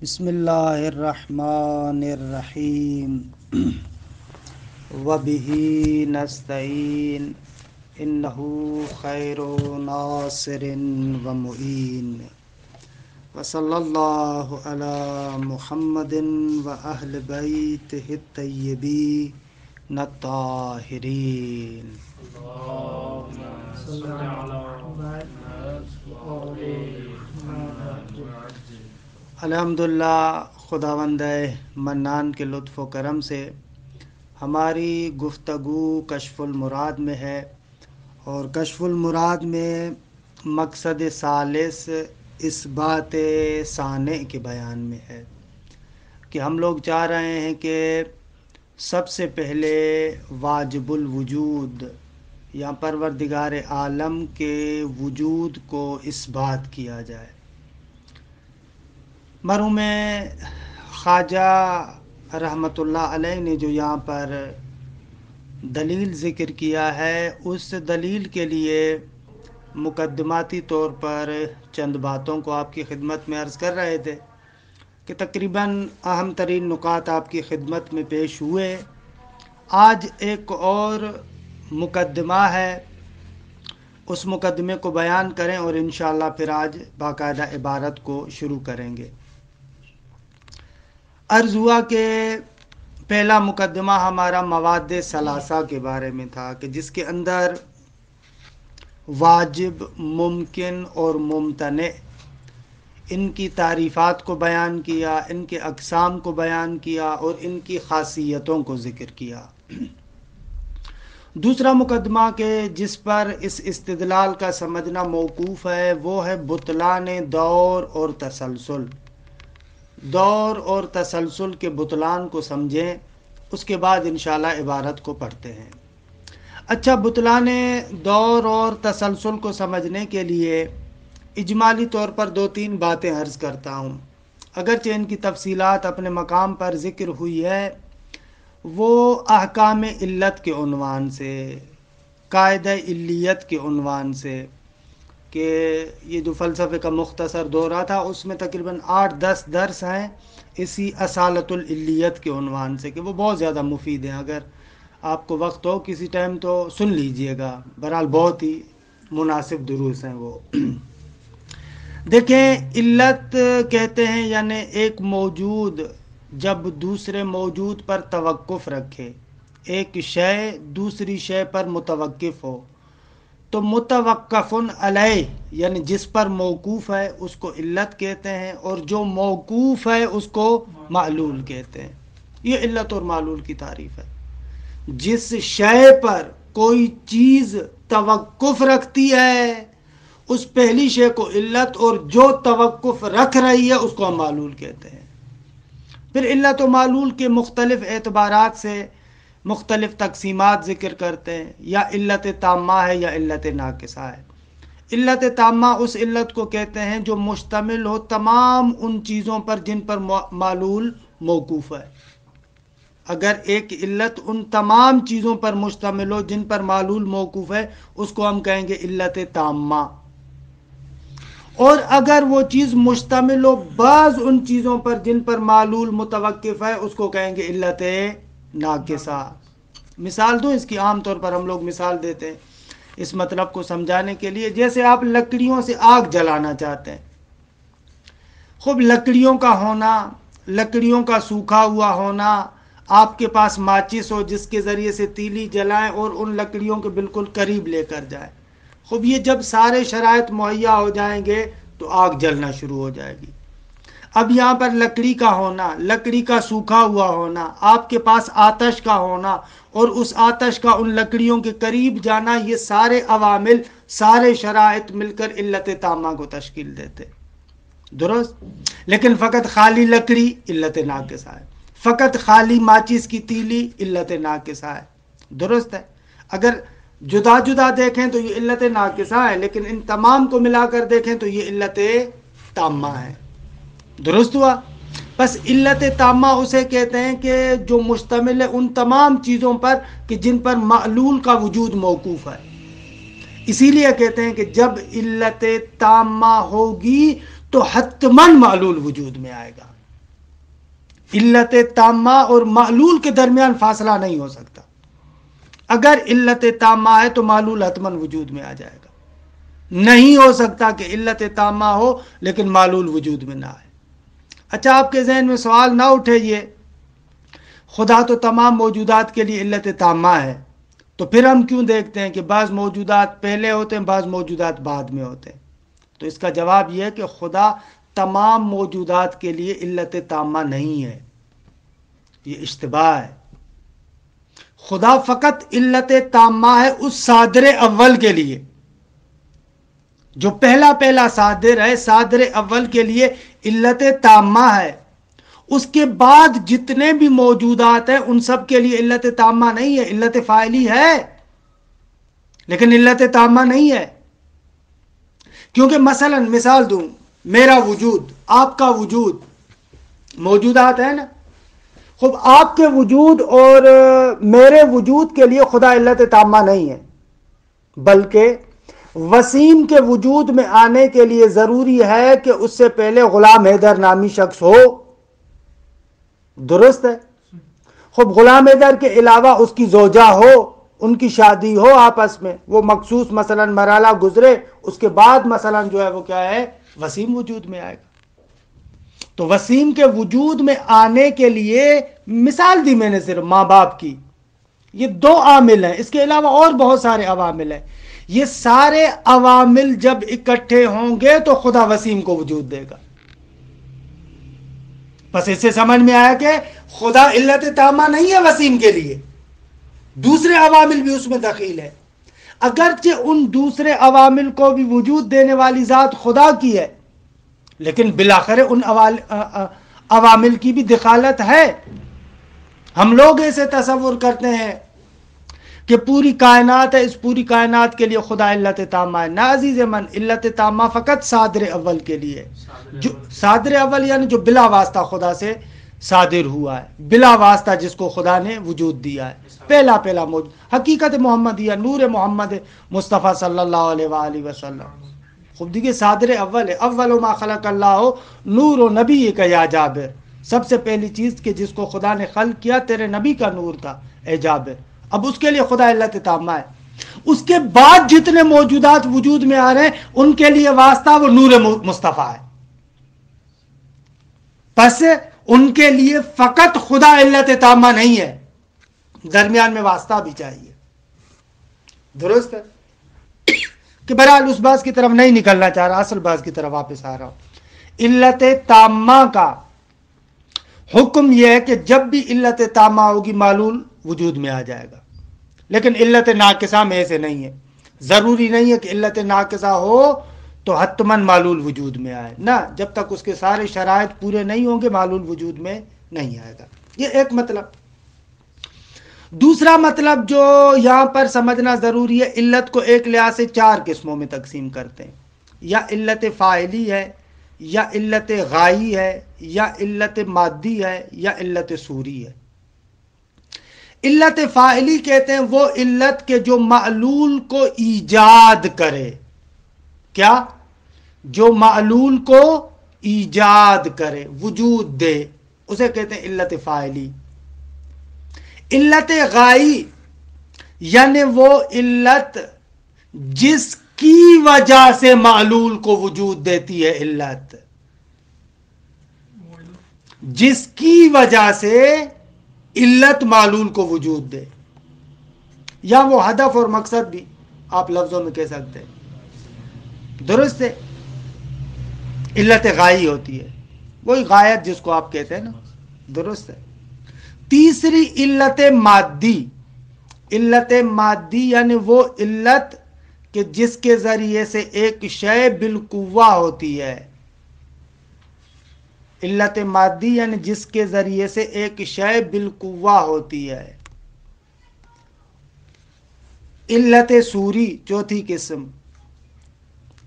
بسم اللہ الرحمن الرحیم وبہ نستعین انہ خیر ناصر ومعین وصلی اللہ علی محمد واہل بیتہ الطیبین الطاہرین۔ الحمدللہ، خداوند منان کے لطف و کرم سے ہماری گفتگو کشف المراد میں ہے، اور کشف المراد میں مقصد ثالث اثبات صانع کے بیان میں ہے کہ ہم لوگ چاہ رہے ہیں کہ سب سے پہلے واجب الوجود یا پروردگار عالم کے وجود کو اثبات کیا جائے۔ مرحوم خواجہ رحمۃ اللہ علیہ نے جو یہاں پر دلیل ذکر کیا ہے، اس دلیل کے لیے مقدماتی طور پر چند باتوں کو آپ کی خدمت میں عرض کر رہے تھے کہ تقریباً اہم ترین نکات آپ کی خدمت میں پیش ہوئے۔ آج ایک اور مقدمہ ہے، اس مقدمے کو بیان کریں اور انشاءاللہ پھر آج باقاعدہ عبارت کو شروع کریں گے۔ عرض ہوا کہ پہلا مقدمہ ہمارا مواد ثلاثہ کے بارے میں تھا کہ جس کے اندر واجب، ممکن اور ممتنع ان کی تعریفات کو بیان کیا، ان کے اقسام کو بیان کیا اور ان کی خاصیتوں کو ذکر کیا۔ دوسرا مقدمہ کہ جس پر اس استدلال کا سمجھنا موقوف ہے وہ ہے بطلان دور اور تسلسل۔ دور اور تسلسل کے بطلان کو سمجھیں، اس کے بعد انشاءاللہ عبارت کو پڑھتے ہیں۔ اچھا، بطلان دور اور تسلسل کو سمجھنے کے لیے اجمالی طور پر دو تین باتیں عرض کرتا ہوں، اگرچہ ان کی تفصیلات اپنے مقام پر ذکر ہوئی ہے۔ وہ احکام علت کے عنوان سے، قاعدہ علیت کے عنوان سے، کہ یہ جو فلسفے کا مختصر دورہ تھا اس میں تقریباً 8-10 درس ہیں اسی اصالت العلیت کے عنوان سے، کہ وہ بہت زیادہ مفید ہیں۔ اگر آپ کو وقت ہو کسی ٹائم تو سن لیجئے گا، بہرحال بہت ہی مناسب دروس ہیں وہ۔ دیکھیں، علت کہتے ہیں یعنی ایک موجود جب دوسرے موجود پر توقف رکھے، ایک شے دوسری شے پر متوقف ہو تو متوقف علیہ یعنی جس پر موقوف ہے اس کو علت کہتے ہیں، اور جو موقوف ہے اس کو معلول کہتے ہیں۔ یہ علت اور معلول کی تعریف ہے۔ جس شے پر کوئی چیز توقف رکھتی ہے اس پہلی شے کو علت، اور جو توقف رکھ رہی ہے اس کو ہم معلول کہتے ہیں۔ پھر علت و معلول کے مختلف اعتبارات سے مختلف تقسیمات ذکر کرتے ہیں، یا علت تامہ ہے یا علت ناقصہ ہے۔ علت تامہ اس علت کو کہتے ہیں جو مشتمل ہو تمام ان چیزوں پر جن پر معلول موقوف ہے۔ اگر ایک علت ان تمام چیزوں پر مشتمل ہو جن پر معلول موقوف ہے اس کو ہم کہیں گے علت تامہ، اور اگر وہ چیز مشتمل ہو بعض ان چیزوں پر جن پر معلول متوقف ہے اس کو کہیں گے علت ناقصہ۔ مثال دوں اس کی؟ عام طور پر ہم لوگ مثال دیتے ہیں اس مطلب کو سمجھانے کے لیے، جیسے آپ لکڑیوں سے آگ جلانا چاہتے ہیں۔ خوب لکڑیوں کا ہونا، لکڑیوں کا سوکھا ہوا ہونا، آپ کے پاس ماچس ہو جس کے ذریعے سے تیلی جلائیں اور ان لکڑیوں کے بالکل قریب لے کر جائیں۔ خوب یہ جب سارے شرائط مہیا ہو جائیں گے تو آگ جلنا شروع ہو جائے گی۔ اب یہاں پر لکڑی کا ہونا، لکڑی کا سوکھا ہوا ہونا، آپ کے پاس آتش کا ہونا اور اس آتش کا ان لکڑیوں کے قریب جانا، یہ سارے عوامل، سارے شرائط مل کر علت تامہ کو تشکیل دیتے، درست؟ لیکن فقط خالی لکڑی علت ناقصہ ہے، فقط خالی ماچس کی تیلی علت ناقصہ ہے، درست ہے؟ اگر جدا جدا دیکھیں تو یہ علت ناقصہ ہے، لیکن ان تمام کو ملا کر دیکھیں تو یہ علت تامہ ہے، درست ہوا؟ بس علت تامہ اسے کہتے ہیں کہ جو مشتمل ہے ان تمام چیزوں پر کہ جن پر معلول کا وجود موقوف ہے۔ اسی لیے کہتے ہیں کہ جب علت تامہ ہوگی تو حتماً معلول وجود میں آئے گا۔ علت تامہ اور معلول کے درمیان فاصلہ نہیں ہو سکتا. اگر علت تامہ ہے تو معلول حتماً وجود میں آ جائے گا. نہیں ہو سکتا کہ علت تامہ ہو لیکن معلول وجود میں نہ آئے. اچھا، آپ کے ذہن میں سوال نہ اٹھے یہ خدا تو تمام موجودات کے لیے علت تامہ ہے، تو پھر ہم کیوں دیکھتے ہیں کہ بعض موجودات پہلے ہوتے ہیں بعض موجودات بعد میں ہوتے ہیں؟ تو اس کا جواب یہ ہے کہ خدا تمام موجودات کے لیے علت تامہ نہیں ہے، یہ اشتباہ ہے. خدا فقط علت تامہ ہے اس صادر اول کے لیے جو پہلا صادر ہے. صادر اول کے لیے علت تامہ ہے. اس کے بعد جتنے بھی موجودات ہیں ان سب کے لیے علت تامہ نہیں ہے. علت فاعلی ہے لیکن علت تامہ نہیں ہے. کیونکہ مثلا مثال دوں، میرا وجود، آپ کا وجود، موجودات ہیں نا. خب آپ کے وجود اور میرے وجود کے لیے خدا علت تامہ نہیں ہے، بلکہ وسیم کے وجود میں آنے کے لیے ضروری ہے کہ اس سے پہلے غلام حیدر نامی شخص ہو. درست ہے؟ خب غلام حیدر کے علاوہ اس کی زوجہ ہو، ان کی شادی ہو آپس میں، وہ مخصوص مثلا مرحلہ گزرے، اس کے بعد مثلا جو ہے وہ کیا ہے، وسیم وجود میں آئے گا. تو وسیم کے وجود میں آنے کے لیے مثال دی میں نے صرف ماں باپ کی، یہ 2 عامل ہیں. اس کے علاوہ اور بہت سارے عوامل ہیں. یہ سارے عوامل جب اکٹھے ہوں گے تو خدا وسیم کو وجود دے گا. بس اس سے سمجھ میں آیا کہ خدا علت تامہ نہیں ہے وسیم کے لیے، دوسرے عوامل بھی اس میں دخیل ہے. اگرچہ ان دوسرے عوامل کو بھی وجود دینے والی ذات خدا کی ہے، لیکن بالآخر ان عوامل کی بھی دخالت ہے. ہم لوگ ایسے تصور کرتے ہیں کہ پوری کائنات ہے، اس پوری کائنات کے لیے خدا علت تامہ ہے. نا عزیز من، علت تامہ فقط صادر اول کے لیے، جو صادر اول یعنی جو بلا واسطہ خدا سے صادر ہوا ہے، بلا واسطہ جس کو خدا نے وجود دیا ہے، پہلا موجود، حقیقت محمدیہ، نور محمد مصطفیٰ صلی اللہ علیہ وآلہ وسلم. خود دیکھیے صادر اول ہے. اول ما خلق اللہ نور و نبی کا یا جابر، سب سے پہلی چیز کہ جس کو خدا نے خلق کیا تیرے نبی کا نور تھا اے جابر. اب اس کے لیے خدا علت تامہ ہے. اس کے بعد جتنے موجودات وجود میں آ رہے ہیں ان کے لیے واسطہ وہ نور مصطفیٰ ہے. پس ان کے لیے فقط خدا علت تامہ نہیں ہے، درمیان میں واسطہ بھی چاہیے. درست ہے کہ بہرحال اس بات کی طرف نہیں نکلنا چاہ رہا، اصل بات کی طرف واپس آ رہا ہوں. علت تامہ کا حکم یہ ہے کہ جب بھی علت تامہ ہوگی معلول وجود میں آ جائے گا. لیکن علت ناقصہ میں ایسے نہیں ہے. ضروری نہیں ہے کہ علت ناقصہ ہو تو حتماً معلول وجود میں آئے، نہ، جب تک اس کے سارے شرائط پورے نہیں ہوں گے معلول وجود میں نہیں آئے گا. یہ ایک مطلب. دوسرا مطلب جو یہاں پر سمجھنا ضروری ہے، علت کو ایک لحاظ سے 4 قسموں میں تقسیم کرتے ہیں. یا علت فاعلی ہے، یا علت غائی ہے، یا علت مادی ہے، یا علت صوری ہے. علت فاعلی کہتے ہیں وہ علت کے جو معلول کو ایجاد کرے. کیا؟ جو معلول کو ایجاد کرے، وجود دے، اسے کہتے ہیں علت فاعلی. علت غائی یعنی وہ علت جس کی وجہ سے معلول کو وجود دیتی ہے. علت جس کی وجہ سے علت معلول کو وجود دے، یا وہ ہدف اور مقصد بھی آپ لفظوں میں کہہ سکتے ہیں. درست ہے؟ علت غائی ہوتی ہے، وہی غایت جس کو آپ کہتے ہیں نا. درست ہے. تیسری علت مادی. علت مادی یعنی وہ علت کہ جس کے ذریعے سے ایک شے بالقوہ ہوتی ہے. علت مادی یعنی جس کے ذریعے سے ایک شے بالقوہ ہوتی ہے. علت صوری چوتھی قسم.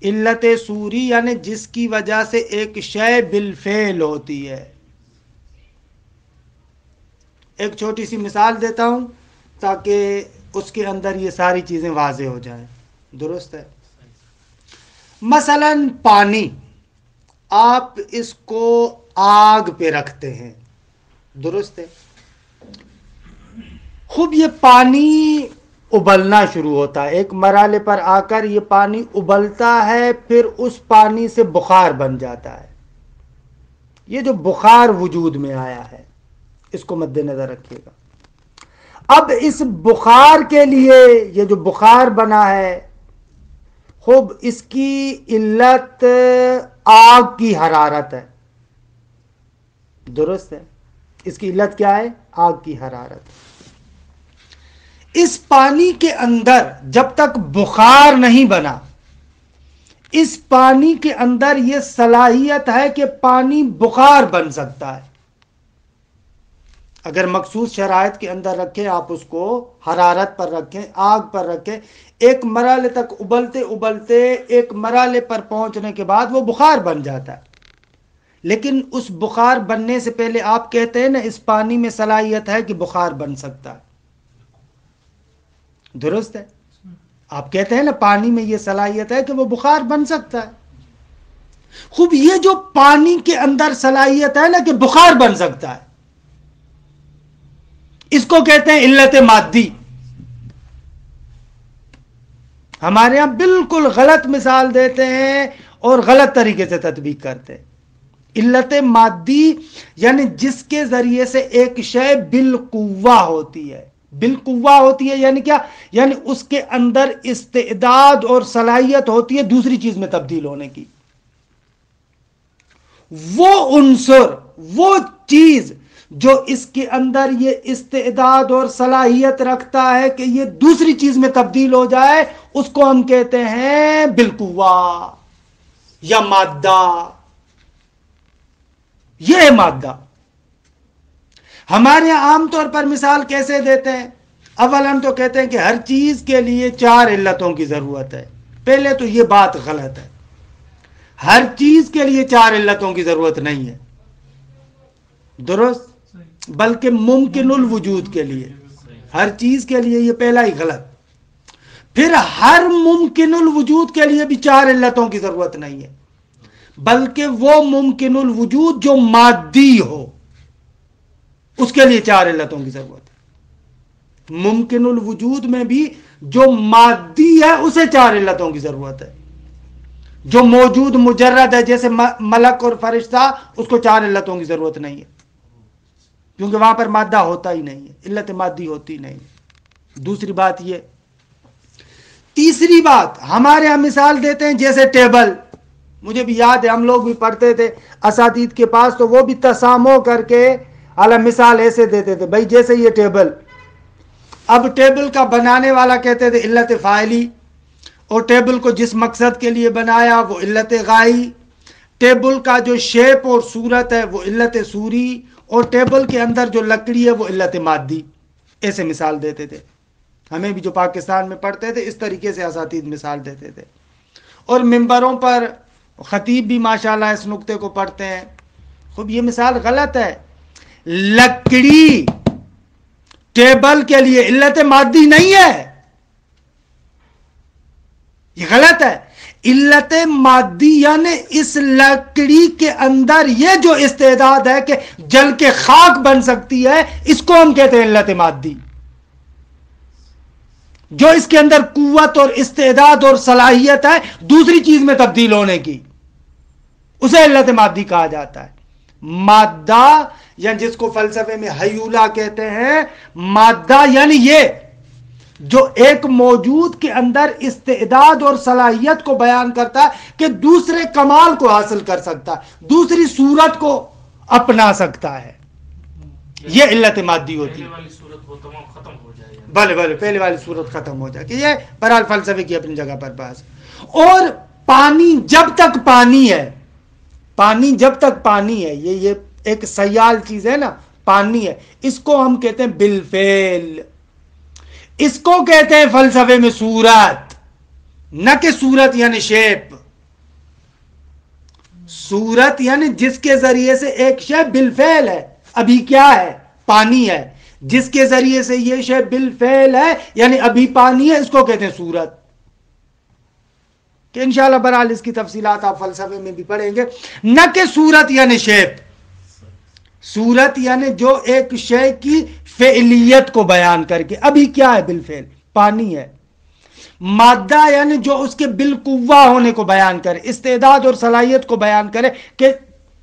علت صوری یعنی جس کی وجہ سے ایک شے بالفعل ہوتی ہے. ایک چھوٹی سی مثال دیتا ہوں تاکہ اس کے اندر یہ ساری چیزیں واضح ہو جائیں. درست ہے؟ مثلا پانی، آپ اس کو آگ پہ رکھتے ہیں، درست ہے. خوب یہ پانی ابلنا شروع ہوتا ہے، ایک مرحلے پر آ کر یہ پانی ابلتا ہے، پھر اس پانی سے بخار بن جاتا ہے. یہ جو بخار وجود میں آیا ہے اس کو مد نظر رکھیے گا. اب اس بخار کے لیے یہ جو بخار بنا ہے، خوب اس کی علت آگ کی حرارت ہے. درست ہے، اس کی علت کیا ہے؟ آگ کی حرارت. اس پانی کے اندر جب تک بخار نہیں بنا، اس پانی کے اندر یہ صلاحیت ہے کہ پانی بخار بن سکتا ہے. اگر مخصوص شرائط کے اندر رکھیں، آپ اس کو حرارت پر رکھیں، آگ پر رکھیں، ایک مرحلے تک ابلتے ابلتے ایک مرحلے پر پہنچنے کے بعد وہ بخار بن جاتا ہے. لیکن اس بخار بننے سے پہلے آپ کہتے ہیں نا اس پانی میں صلاحیت ہے کہ بخار بن سکتا ہے. درست ہے، آپ کہتے ہیں نا پانی میں یہ صلاحیت ہے کہ وہ بخار بن سکتا ہے. خوب یہ جو پانی کے اندر صلاحیت ہے نا کہ بخار بن سکتا ہے، اس کو کہتے ہیں علت مادی. ہمارے یہاں بالکل غلط مثال دیتے ہیں اور غلط طریقے سے تطبیق کرتے ہیں. علت مادی یعنی جس کے ذریعے سے ایک شے بالقوہ ہوتی ہے. بالقوہ ہوتی ہے یعنی کیا؟ یعنی اس کے اندر استعداد اور صلاحیت ہوتی ہے دوسری چیز میں تبدیل ہونے کی. وہ عنصر، وہ چیز جو اس کے اندر یہ استعداد اور صلاحیت رکھتا ہے کہ یہ دوسری چیز میں تبدیل ہو جائے، اس کو ہم کہتے ہیں بالقوہ یا مادہ. یہ ہے مادہ. ہمارے یہاں عام طور پر مثال کیسے دیتے ہیں؟ اولاً تو کہتے ہیں کہ ہر چیز کے لیے 4 علتوں کی ضرورت ہے. پہلے تو یہ بات غلط ہے. ہر چیز کے لیے 4 علتوں کی ضرورت نہیں ہے. درست؟ بلکہ ممکن الوجود کے لیے، ہر چیز کے لیے، یہ پہلا ہی غلط. پھر ہر ممکن الوجود کے لیے بھی 4 علتوں کی ضرورت نہیں ہے، بلکہ وہ ممکن الوجود جو مادی ہو اس کے لیے 4 علتوں کی ضرورت ہے. ممکن الوجود میں بھی جو مادی ہے اسے 4 علتوں کی ضرورت ہے. جو موجود مجرد ہے جیسے ملک اور فرشتہ، اس کو 4 علتوں کی ضرورت نہیں ہے، کیونکہ وہاں پر مادہ ہوتا ہی نہیں ہے، علت مادی ہوتی نہیں ہے. دوسری بات یہ. تیسری بات، ہمارے ہاں مثال دیتے ہیں جیسے ٹیبل. مجھے بھی یاد ہے ہم لوگ بھی پڑھتے تھے اساتید کے پاس، تو وہ بھی تسامو کر کے اعلی مثال ایسے دیتے تھے، بھائی جیسے یہ ٹیبل. اب ٹیبل کا بنانے والا کہتے تھے علت فاعلی، اور ٹیبل کو جس مقصد کے لیے بنایا وہ علت غائی. ٹیبل کا جو شیپ اور صورت ہے وہ علت صوری، اور ٹیبل کے اندر جو لکڑی ہے وہ علت مادی. ایسے مثال دیتے تھے. ہمیں بھی جو پاکستان میں پڑھتے تھے اس طریقے سے اساتید مثال دیتے تھے. اور ممبروں پر خطیب بھی ماشاءاللہ اس نقطے کو پڑھتے ہیں. خوب یہ مثال غلط ہے. لکڑی ٹیبل کے لیے علت مادی نہیں ہے، یہ غلط ہے. علت مادی یعنی اس لکڑی کے اندر یہ جو استعداد ہے کہ جل کے خاک بن سکتی ہے، اس کو ہم کہتے ہیں علت مادی. جو اس کے اندر قوت اور استعداد اور صلاحیت ہے دوسری چیز میں تبدیل ہونے کی، اسے علت مادی کہا جاتا ہے. مادہ یا جس کو فلسفے میں ہیولا کہتے ہیں، مادہ یعنی یہ جو ایک موجود کے اندر استعداد اور صلاحیت کو بیان کرتا ہے کہ دوسرے کمال کو حاصل کر سکتا ہے، دوسری صورت کو اپنا سکتا ہے، یہ علت مادی ہوتی ہے. بھلے پہلے والی صورت ختم ہو جائے کہ یہ بہرحال فلسفے کی اپنی جگہ پر بات. اور پانی جب تک پانی ہے، پانی جب تک پانی ہے، یہ ایک سیال چیز ہے نا، پانی ہے، اس کو ہم کہتے ہیں بالفعل. اس کو کہتے ہیں فلسفے میں صورت، نہ کہ صورت یعنی شیپ. صورت یعنی جس کے ذریعے سے ایک شے بالفعل ہے. ابھی کیا ہے؟ پانی ہے. جس کے ذریعے سے یہ شے بالفعل ہے یعنی ابھی پانی ہے، اس کو کہتے ہیں صورت. کہ انشاءاللہ بہرحال اس کی تفصیلات آپ فلسفے میں بھی پڑھیں گے. نہ کہ صورت یعنی شیپ. صورت یعنی جو ایک شے کی فعلیت کو بیان کر کے، ابھی کیا ہے بالفعل؟ پانی ہے. مادہ یعنی جو اس کے بالقوہ ہونے کو بیان کرے، استعداد اور صلاحیت کو بیان کرے کہ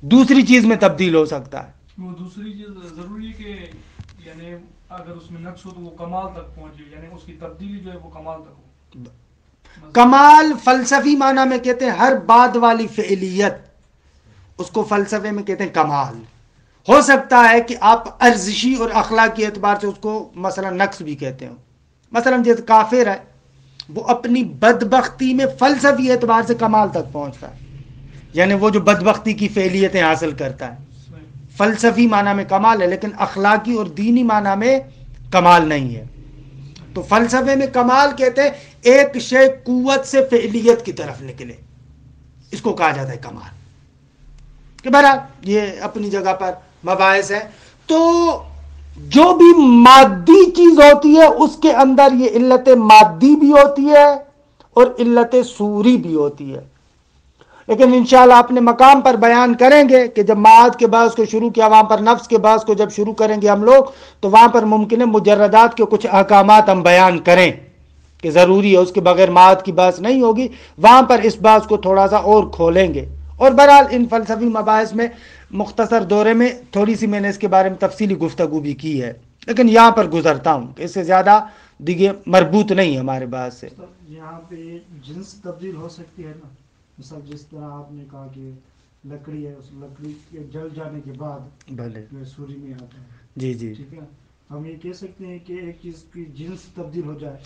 دوسری چیز میں تبدیل ہو سکتا ہے. وہ دوسری چیز ضروری ہے کہ یعنی اگر اس میں نقص ہو تو وہ کمال تک پہنچے، یعنی اس کی تبدیلی جو ہے وہ کمال تک ہو. کمال فلسفی معنی میں کہتے ہیں ہر بعد والی فعلیت، اس کو فلسفے میں کہتے ہیں کمال. ہو سکتا ہے کہ آپ ارزشی اور اخلاقی اعتبار سے اس کو مثلا نقص بھی کہتے ہو. مثلا جیسے کافر ہے، وہ اپنی بدبختی میں فلسفی اعتبار سے کمال تک پہنچتا ہے، یعنی وہ جو بدبختی کی فعلیتیں حاصل کرتا ہے. فلسفی معنی میں کمال ہے، لیکن اخلاقی اور دینی معنی میں کمال نہیں ہے. تو فلسفے میں کمال کہتے ہیں ایک شے قوت سے فعلیت کی طرف نکلے، اس کو کہا جاتا ہے کمال. کہ بہرحال یہ اپنی جگہ پر مباحث ہے. تو جو بھی مادی چیز ہوتی ہے اس کے اندر یہ علت مادی بھی ہوتی ہے اور علت صوری بھی ہوتی ہے. لیکن انشاءاللہ اپنے مقام پر بیان کریں گے کہ جب معاد کے بعض کو شروع کیا، وہاں پر نفس کے بعض کو جب شروع کریں گے ہم لوگ، تو وہاں پر ممکن ہے مجردات کے کچھ احکامات ہم بیان کریں کہ ضروری ہے، اس کے بغیر معاد کی بحث نہیں ہوگی. وہاں پر اس بحث کو تھوڑا سا اور کھولیں گے. اور بہرحال ان فلسفی مباحث میں مختصر دورے میں تھوڑی سی میں نے اس کے بارے میں تفصیلی گفتگو بھی کی ہے، لیکن یہاں پر گزرتا ہوں کہ اس سے زیادہ دیگے مربوط نہیں ہے ہمارے بحث سے. یہاں پہ جنس تبدیل ہو سکتی ہے نا، مثلا جس طرح آپ نے کہا کہ لکڑی ہے، اس لکڑی کے جل جانے کے بعد بھلے سوری میں آتا ہے. جی جی، ٹھیک ہے، ہم یہ کہہ سکتے ہیں کہ ایک چیز کی جنس تبدیل ہو جائے.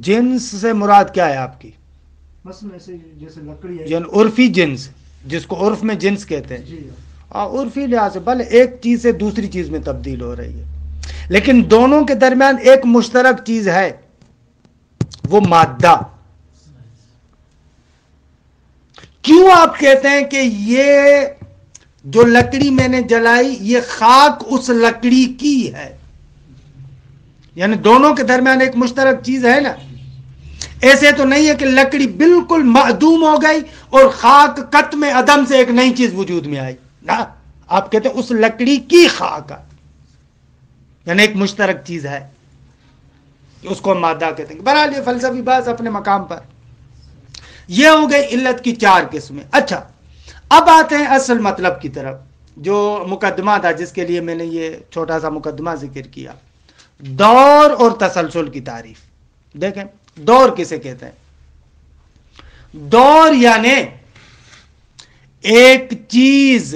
جنس سے مراد کیا ہے آپ کی؟ مثلا ایسے جیسے لکڑی ہے، یعنی عرفی جنس، جس کو عرف میں جنس کہتے ہیں. جی عرفی لحاظ سے بھلے ایک چیز سے دوسری چیز میں تبدیل ہو رہی ہے، لیکن دونوں کے درمیان ایک مشترک چیز ہے، وہ مادہ. کیوں آپ کہتے ہیں کہ یہ جو لکڑی میں نے جلائی یہ خاک اس لکڑی کی ہے؟ یعنی دونوں کے درمیان ایک مشترک چیز ہے نا. ایسے تو نہیں ہے کہ لکڑی بالکل معدوم ہو گئی اور خاک قطع میں عدم سے ایک نئی چیز وجود میں آئی نا. آپ کہتے ہیں اس لکڑی کی خاک ہے، یعنی ایک مشترک چیز ہے، اس کو ہم مادہ کہتے ہیں. بہرحال یہ فلسفی بات اپنے مقام پر. یہ ہو گئی علت کی 4 قسمیں. اچھا، اب آتے ہیں اصل مطلب کی طرف، جو مقدمہ تھا جس کے لیے میں نے یہ چھوٹا سا مقدمہ ذکر کیا. دور اور تسلسل کی تعریف دیکھیں. دور کسے کہتے ہیں؟ دور یعنی ایک چیز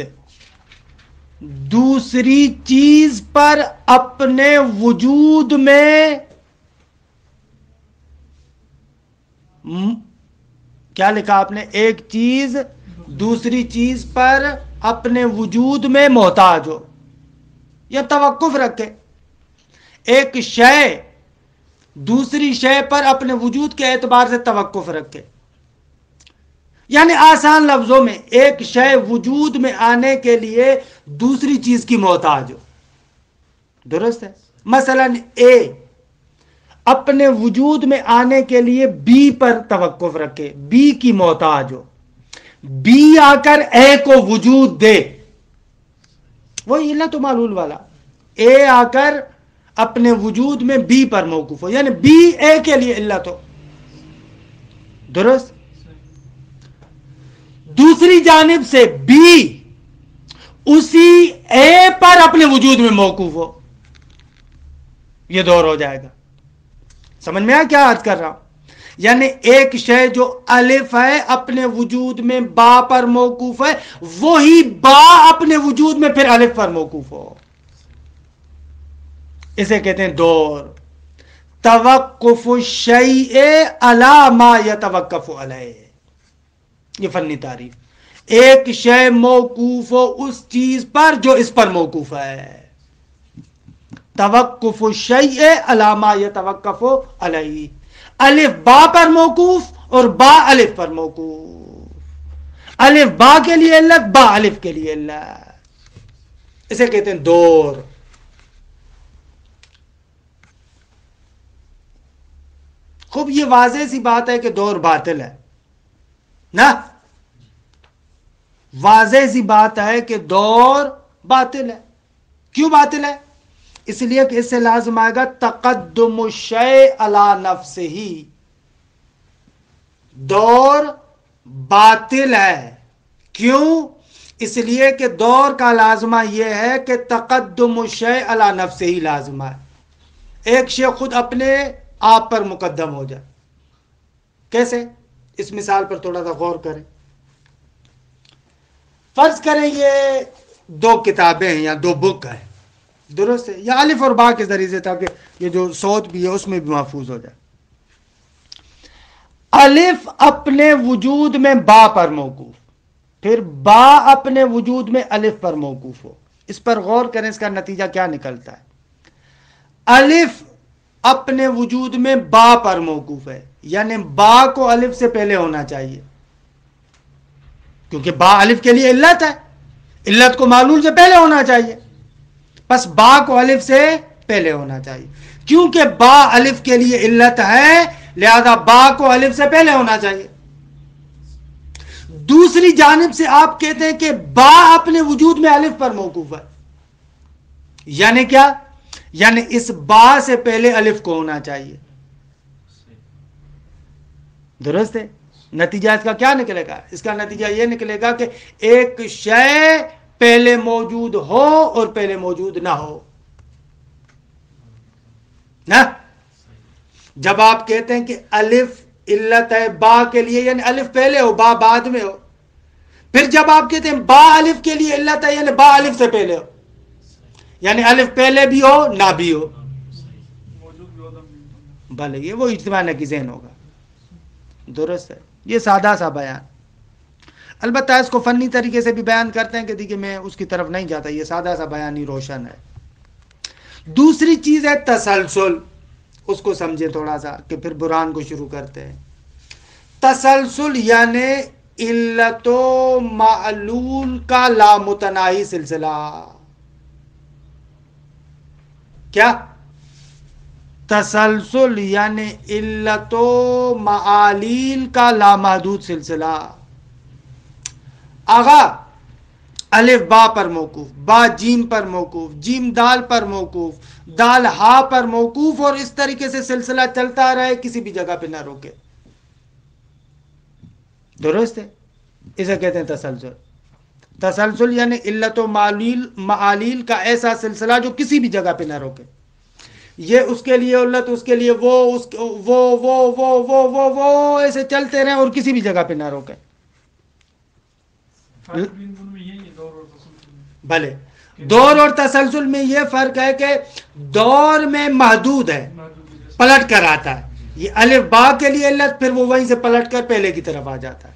دوسری چیز پر اپنے وجود میں کیا لکھا آپ نے؟ ایک چیز دوسری چیز پر اپنے وجود میں محتاج ہو یا توقف رکھے. ایک شے دوسری شے پر اپنے وجود کے اعتبار سے توقف رکھے، یعنی آسان لفظوں میں ایک شے وجود میں آنے کے لیے دوسری چیز کی محتاج ہو. درست ہے؟ مثلا اے اپنے وجود میں آنے کے لیے بی پر توقف رکھے، بی کی محتاج ہو، بی آ کر اے کو وجود دے. وہی علت و معلول والا، اے آ کر اپنے وجود میں بی پر موقوف ہو، یعنی بی اے کے لیے علت ہو. درست؟ دوسری جانب سے بی اسی اے پر اپنے وجود میں موقوف ہو، یہ دور ہو جائے گا. سمجھ میں آیا کیا عرض کر رہا ہوں؟ یعنی ایک شے جو الف ہے اپنے وجود میں با پر موقوف ہے، وہی با اپنے وجود میں پھر الف پر موقوف ہو، اسے کہتے ہیں دور. توقف الشیء علی ما یتوقف علیہ، یہ فنی تعریف. ایک شے موقوف ہو اس چیز پر جو اس پر موقوف ہے. توقف الشیء علی ما یتوقف علیہ، الف با پر موقوف اور با الف پر موقوف، الف با کے لیے علت، با الف کے لیے علت، اسے کہتے ہیں دور. خوب یہ واضح سی بات ہے کہ دور باطل ہے نا، واضح سی بات ہے کہ دور باطل ہے. کیوں باطل ہے؟ اس لیے کہ اس سے لازم آئے گا تقدم الشیء علی نفسہ، دور باطل ہے. کیوں؟ اس لیے کہ دور کا لازمہ یہ ہے کہ تقدم الشیء علی نفسہ ہی لازمہ ہے، ایک شے خود اپنے آپ پر مقدم ہو جائے. کیسے؟ اس مثال پر تھوڑا سا غور کریں. فرض کریں یہ دو کتابیں ہیں یا دو بک ہیں، درست ہے، یا الف اور با کے ذریعے سے، تاکہ یہ جو صوت بھی ہے اس میں بھی محفوظ ہو جائے. الف اپنے وجود میں با پر موقوف، پھر با اپنے وجود میں الف پر موقوف ہو. اس پر غور کریں، اس کا نتیجہ کیا نکلتا ہے. الف اپنے وجود میں با پر موقوف ہے، یعنی با کو الف سے پہلے ہونا چاہیے، کیونکہ با الف کے لیے علت ہے، علت کو معلول سے پہلے ہونا چاہیے، بس با کو الف سے پہلے ہونا چاہیے. کیونکہ با الف کے لیے علت ہے، لہذا با کو الف سے پہلے ہونا چاہیے. دوسری جانب سے آپ کہتے ہیں کہ با اپنے وجود میں الف پر موقوف ہے، یعنی کیا؟ یعنی اس با سے پہلے الف کو ہونا چاہیے. درست ہے؟ نتیجہ اس کا کیا نکلے گا؟ اس کا نتیجہ یہ نکلے گا کہ ایک شے پہلے موجود ہو اور پہلے موجود نہ ہو نا. جب آپ کہتے ہیں کہ الف علت ہے با کے لیے، یعنی الف پہلے ہو با بعد میں ہو. پھر جب آپ کہتے ہیں با الف کے لیے علت ہے، یعنی با الف سے پہلے ہو، یعنی الف پہلے بھی ہو نہ بھی ہو. بھلے یہ وہ اجتماع نہ کی ذہن ہوگا. درست ہے. یہ سادہ سا بیان، البتہ اس کو فنی طریقے سے بھی بیان کرتے ہیں کہ دیکھیے میں اس کی طرف نہیں جاتا، یہ سادہ سا بیان ہی روشن ہے. دوسری چیز ہے تسلسل، اس کو سمجھے تھوڑا سا کہ پھر برہان کو شروع کرتے ہیں. تسلسل یعنی علت و معلول کا لامتناہی سلسلہ. کیا؟ تسلسل یعنی علت و معالیل کا لامحدود سلسلہ. آغا الف با پر موقوف، با جیم پر موقوف، جیم دال پر موقوف، دال ہا پر موقوف، اور اس طریقے سے سلسلہ چلتا رہے، کسی بھی جگہ پہ نہ روکے. درست ہے؟ اسے کہتے ہیں تسلسل. تسلسل یعنی علت و معالیل کا ایسا سلسلہ جو کسی بھی جگہ پہ نہ روکے. یہ اس کے لیے علت، اس کے لیے وہ ایسے چلتے رہیں اور کسی بھی جگہ پہ نہ روکے. بھلے دور اور تسلسل میں یہ فرق ہے کہ دور میں محدود ہے، پلٹ کر آتا ہے. یہ الف با کے لیے علت، پھر وہ وہیں سے پلٹ کر پہلے کی طرف آ جاتا ہے.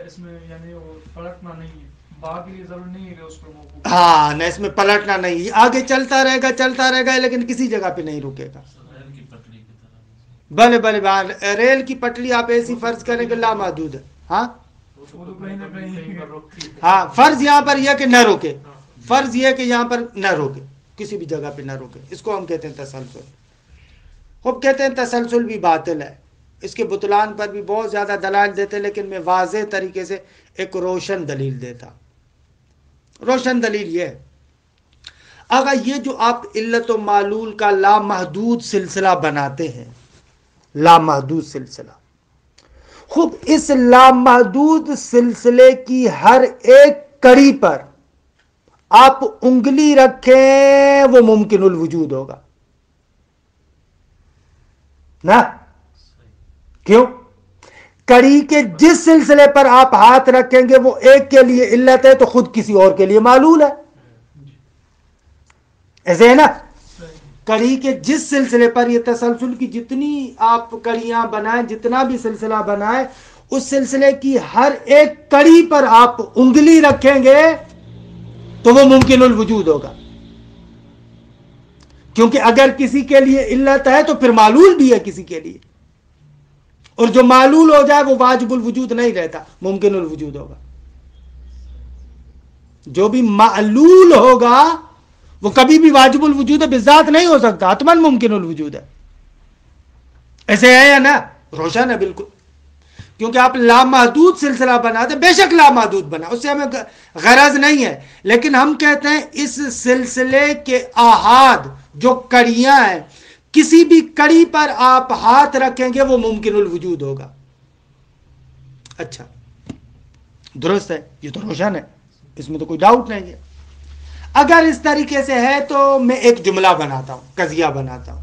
اس میں یعنی وہ پلٹنا نہیں ہے، با کے لیے ضرور نہیں ہے اس پر موقوف. ہاں نہ، اس میں پلٹنا نہیں، آگے چلتا رہے گا لیکن کسی جگہ پہ نہیں رکے گا. بھلے ریل کی پٹڑی آپ ایسی فرض کریں کہ لامحدود ہے. ہاں فرض یہاں پر یہ کہ نہ روکے، فرض یہ کہ یہاں پر نہ روکے، کسی بھی جگہ پہ نہ روکے. اس کو ہم کہتے ہیں تسلسل. خوب کہتے ہیں تسلسل بھی باطل ہے. اس کے بطلان پر بھی بہت زیادہ دلائل دیتے، لیکن میں واضح طریقے سے ایک روشن دلیل دیتا. روشن دلیل یہ ہے، اگر یہ جو آپ علت و معلول کا لامحدود سلسلہ بناتے ہیں، لامحدود سلسلہ، خوب اس لامحدود سلسلے کی ہر ایک کڑی پر آپ انگلی رکھیں وہ ممکن الوجود ہوگا نا. کیوں؟ کڑی کے جس سلسلے پر آپ ہاتھ رکھیں گے وہ ایک کے لیے علت ہے تو خود کسی اور کے لیے معلول ہے. ایسے ہے نا؟ کڑی کے جس سلسلے پر، یہ تسلسل کی جتنی آپ کڑیاں بنائیں، جتنا بھی سلسلہ بنائیں، اس سلسلے کی ہر ایک کڑی پر آپ انگلی رکھیں گے تو وہ ممکن الوجود ہوگا. کیونکہ اگر کسی کے لیے علت ہے تو پھر معلول بھی ہے کسی کے لیے، اور جو معلول ہو جائے وہ واجب الوجود نہیں رہتا، ممکن الوجود ہوگا. جو بھی معلول ہوگا وہ کبھی بھی واجب الوجود بذات نہیں ہو سکتا، حتماً ممکن الوجود ہے. ایسے ہے یا نا؟ روشن ہے بالکل. کیونکہ آپ لامحدود سلسلہ بنا دیں، بے شک لامحدود بنا، اس سے ہمیں غرض نہیں ہے، لیکن ہم کہتے ہیں اس سلسلے کے احاد جو کڑیاں ہیں، کسی بھی کڑی پر آپ ہاتھ رکھیں گے وہ ممکن الوجود ہوگا. اچھا درست ہے، یہ تو روشن ہے، اس میں تو کوئی ڈاؤٹ نہیں ہے. اگر اس طریقے سے ہے تو میں ایک جملہ بناتا ہوں، قضیہ بناتا ہوں.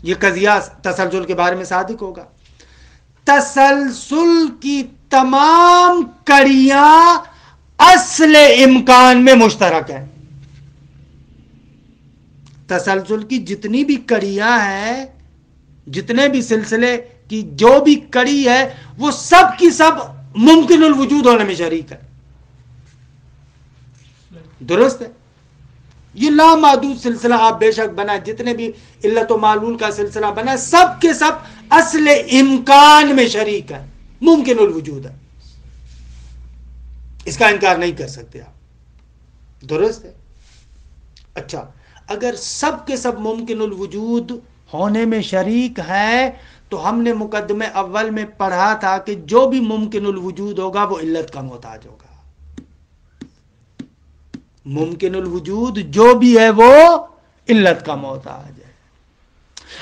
یہ قضیہ تسلسل کے بارے میں صادق ہوگا. تسلسل کی تمام کڑیاں اصل امکان میں مشترک ہیں. تسلسل کی جتنی بھی کڑیاں ہیں، جتنے بھی سلسلے کی جو بھی کڑی ہے، وہ سب کی سب ممکن الوجود ہونے میں شریک ہے. درست ہے. یہ لامحدود سلسلہ آپ بے شک بنائیں، جتنے بھی علت و معلول کا سلسلہ بنائیں، سب کے سب اصل امکان میں شریک ہے، ممکن الوجود ہے. اس کا انکار نہیں کر سکتے آپ. درست ہے. اچھا اگر سب کے سب ممکن الوجود ہونے میں شریک ہے تو ہم نے مقدمے اول میں پڑھا تھا کہ جو بھی ممکن الوجود ہوگا وہ علت کا محتاج ہوگا. ممکن الوجود جو بھی ہے وہ علت کا محتاج ہے.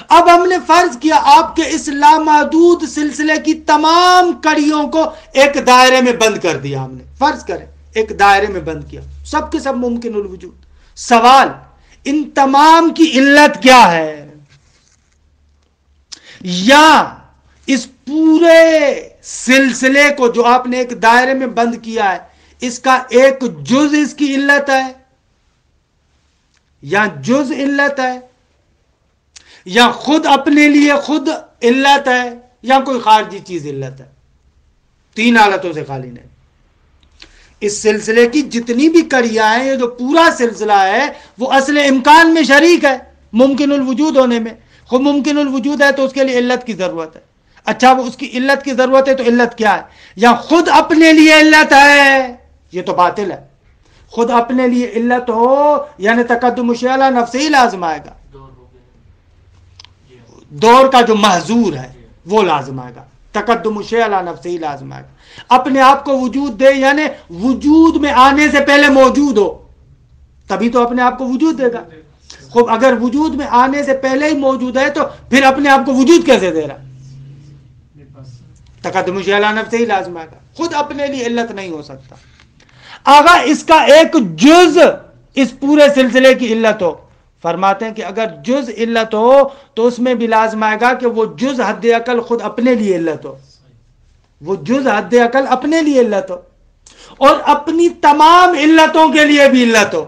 اب ہم نے فرض کیا آپ کے اس لامحدود سلسلے کی تمام کڑیوں کو ایک دائرے میں بند کر دیا. ہم نے فرض کریں ایک دائرے میں بند کیا، سب کے سب ممکن الوجود. سوال ان تمام کی علت کیا ہے؟ یا اس پورے سلسلے کو جو آپ نے ایک دائرے میں بند کیا ہے، اس کا ایک جز اس کی علت ہے، یا جز علت ہے، یا خود اپنے لیے خود علت ہے، یا کوئی خارجی چیز علت ہے. تین حالتوں سے خالی نہیں. اس سلسلے کی جتنی بھی کڑیاں ہیں، یہ جو پورا سلسلہ ہے وہ اصل امکان میں شریک ہے، ممکن الوجود ہونے میں. خود ممکن الوجود ہے تو اس کے لیے علت کی ضرورت ہے. اچھا وہ اس کی علت کی ضرورت ہے تو علت کیا ہے؟ یا خود اپنے لیے علت ہے. یہ تو باطل ہے. خود اپنے لیے علت ہو یعنی تقدم الشیء علی نفسہ ہی لازم آئے گا. دور کا جو محظور ہے وہ لازم آئے گا. تقدم الشیء علی نفسہ ہی لازم آئے گا. اپنے آپ کو وجود دے یعنی وجود میں آنے سے پہلے موجود ہو تبھی تو اپنے آپ کو وجود دے گا. خب اگر وجود میں آنے سے پہلے ہی موجود ہے تو پھر اپنے آپ کو وجود کیسے دے رہا؟ تقدم الشیء علی نفسہ ہی لازم آئے گا. خود اپنے لیے علت نہیں ہو سکتا. اگر اس کا ایک جز اس پورے سلسلے کی علت ہو، فرماتے ہیں کہ اگر جز علت ہو تو اس میں بھی لازم آئے گا کہ وہ جز حد عقل خود اپنے لیے علت ہو. وہ جز حد عقل اپنے لیے علت ہو اور اپنی تمام علتوں کے لیے بھی علت ہو.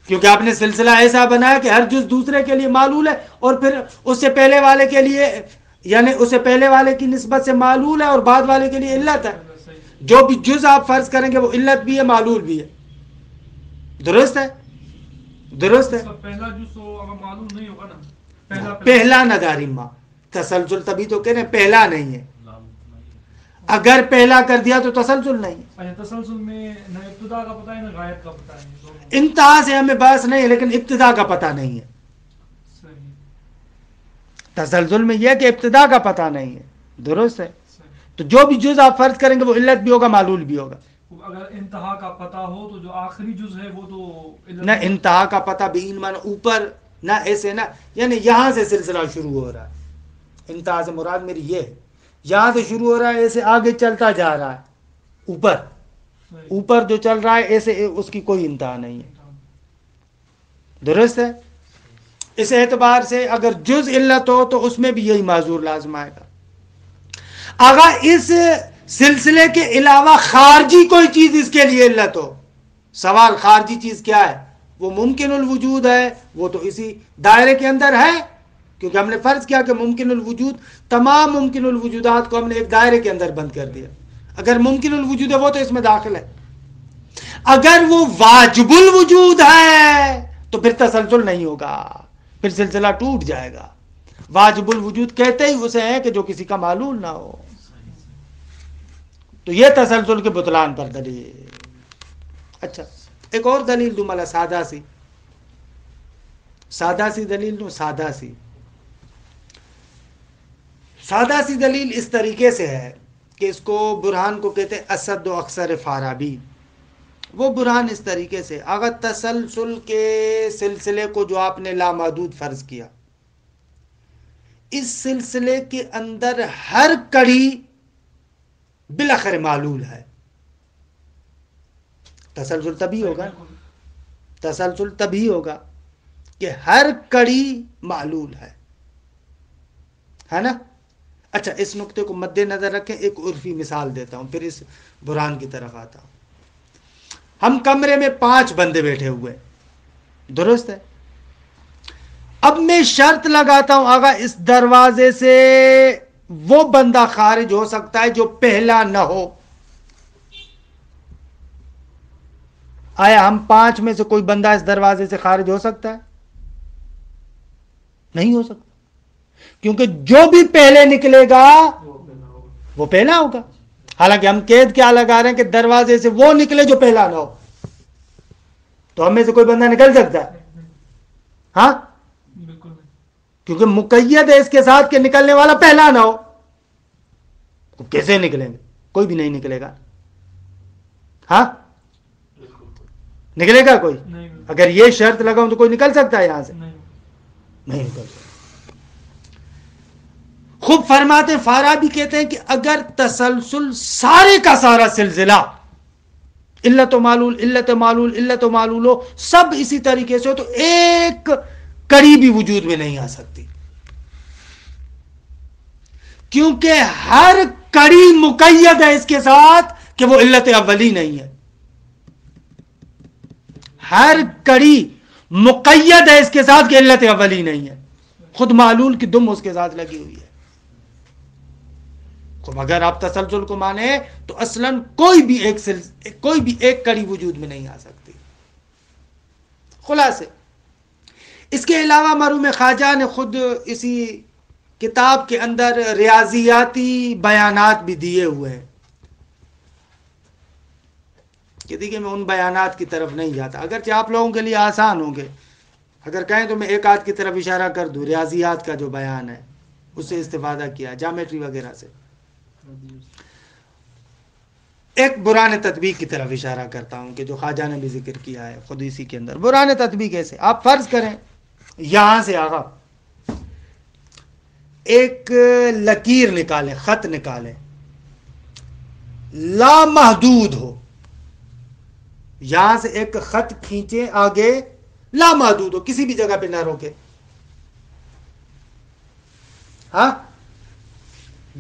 کیونکہ آپ نے سلسلہ ایسا بنایا کہ ہر جز دوسرے کے لیے معلول ہے اور پھر اس سے پہلے والے کے لیے یعنی اس سے پہلے والے کی نسبت سے معلول ہے اور بعد والے کے لیے علت ہے. جو بھی جز آپ فرض کریں گے وہ علت بھی ہے معلول بھی ہے. درست ہے. درست ہے. پہلا جز اگر معلوم نہیں ہوگا نا، پہلا نداری ماں تسلسل تبھی تو کہہ رہے ہیں پہلا نہیں ہے. اگر پہلا کر دیا تو تسلسل نہیں. تسلسل میں نہ ابتدا کا پتہ ہے نہ غایت کا پتہ ہے. انتہا سے ہمیں بحث نہیں ہے لیکن ابتدا کا پتہ نہیں ہے. تسلسل میں یہ کہ ابتدا کا پتہ نہیں ہے. درست ہے. تو جو بھی جز آپ فرض کریں گے وہ علت بھی ہوگا معلول بھی ہوگا. اگر انتہا کا پتہ ہو تو جو آخری جز ہے وہ تو نہ انتہا کا پتہ بین من اوپر نہ ایسے نہ یعنی یہاں سے سلسلہ شروع ہو رہا ہے. انتہا سے مراد میری یہ ہے یہاں سے شروع ہو رہا ہے ایسے آگے چلتا جا رہا ہے. اوپر جو چل رہا ہے ایسے اس کی کوئی انتہا نہیں ہے. درست ہے. اس اعتبار سے اگر جز علت ہو تو اس میں بھی یہی معذور لازم آئے گا. اگر اس سلسلے کے علاوہ خارجی کوئی چیز اس کے لیے علت ہو، سوال خارجی چیز کیا ہے؟ وہ ممکن الوجود ہے. وہ تو اسی دائرے کے اندر ہے کیونکہ ہم نے فرض کیا کہ ممکن الوجود تمام ممکن الوجودات کو ہم نے ایک دائرے کے اندر بند کر دیا. اگر ممکن الوجود ہے وہ تو اس میں داخل ہے. اگر وہ واجب الوجود ہے تو پھر تسلسل نہیں ہوگا، پھر سلسلہ ٹوٹ جائے گا. واجب الوجود کہتے ہی اسے ہیں کہ جو کسی کا معلول نہ ہو. تو یہ تسلسل کے بطلان پر دلیل. اچھا ایک اور دلیل دوں ملا سادہ سی دلیل دوں. سادہ سی سادہ سی دلیل اس طریقے سے ہے کہ اس کو برہان کو کہتے ہیں اسد و اکثر فارابی. وہ برہان اس طریقے سے، اگر تسلسل کے سلسلے کو جو آپ نے لامحدود فرض کیا، اس سلسلے کے اندر ہر کڑی بالآخر معلول ہے. تسلسل تبھی ہوگا، تسلسل تبھی ہوگا کہ ہر کڑی معلول ہے نا. اچھا، اس نقطے کو مد نظر رکھیں، ایک عرفی مثال دیتا ہوں، پھر اس برہان کی طرف آتا ہوں. ہم کمرے میں 5 بندے بیٹھے ہوئے، درست ہے. اب میں شرط لگاتا ہوں آگا اس دروازے سے وہ بندہ خارج ہو سکتا ہے جو پہلا نہ ہو. آیا ہم 5 میں سے کوئی بندہ اس دروازے سے خارج ہو سکتا ہے؟ نہیں ہو سکتا، کیونکہ جو بھی پہلے نکلے گا وہ پہلا ہوگا. حالانکہ ہم قید کیا لگا رہے ہیں کہ دروازے سے وہ نکلے جو پہلا نہ ہو. تو ہم میں سے کوئی بندہ نکل سکتا ہے؟ ہاں، بالکل نہیں. کیونکہ مقید ہے اس کے ساتھ کہ نکلنے والا پہلا نہ ہو. تو کیسے نکلیں گے؟ کوئی بھی نہیں نکلے گا. ہاں، نکلے گا کوئی؟ نہیں، اگر یہ شرط لگاؤں تو کوئی نکل سکتا ہے یہاں سے؟ نہیں. نہیں نکل سکتا. خوب فرماتے ہیں، فارابی کہتے ہیں کہ اگر تسلسل سارے کا سارا سلسلہ علت و معلول علت و معلول علت و معلول ہو، سب اسی طریقے سے ہو، تو ایک کڑی بھی وجود میں نہیں آ سکتی، کیونکہ ہر کڑی مقید ہے اس کے ساتھ کہ وہ علت اولی نہیں ہے. ہر کڑی مقید ہے اس کے ساتھ کہ علت اولی نہیں ہے. خود معلول کی دم اس کے ساتھ لگی ہوئی ہے. اگر آپ تسلسل کو مانے تو اصلاً کوئی بھی ایک کڑی وجود میں نہیں آ سکتی. خلاصے اس کے علاوہ مرحوم خواجہ نے خود اسی کتاب کے اندر ریاضیاتی بیانات بھی دیے ہوئے ہیں. کہ دیکھیے میں ان بیانات کی طرف نہیں جاتا، اگرچہ آپ لوگوں کے لیے آسان ہوں گے. اگر کہیں تو میں ایک آدھ کی طرف اشارہ کر دوں، ریاضیات کا جو بیان ہے اس سے استفادہ کیا، جامیٹری وغیرہ سے. ایک برہان تطبیق کی طرف اشارہ کرتا ہوں کہ جو خواجہ نے بھی ذکر کیا ہے خود اسی کے اندر. برہان تطبیق ایسے، آپ فرض کریں یہاں سے آگا ایک لکیر نکالیں، خط نکالیں، لامحدود ہو. یہاں سے ایک خط کھینچیں آگے، لامحدود ہو، کسی بھی جگہ پہ نہ روکے. ہاں،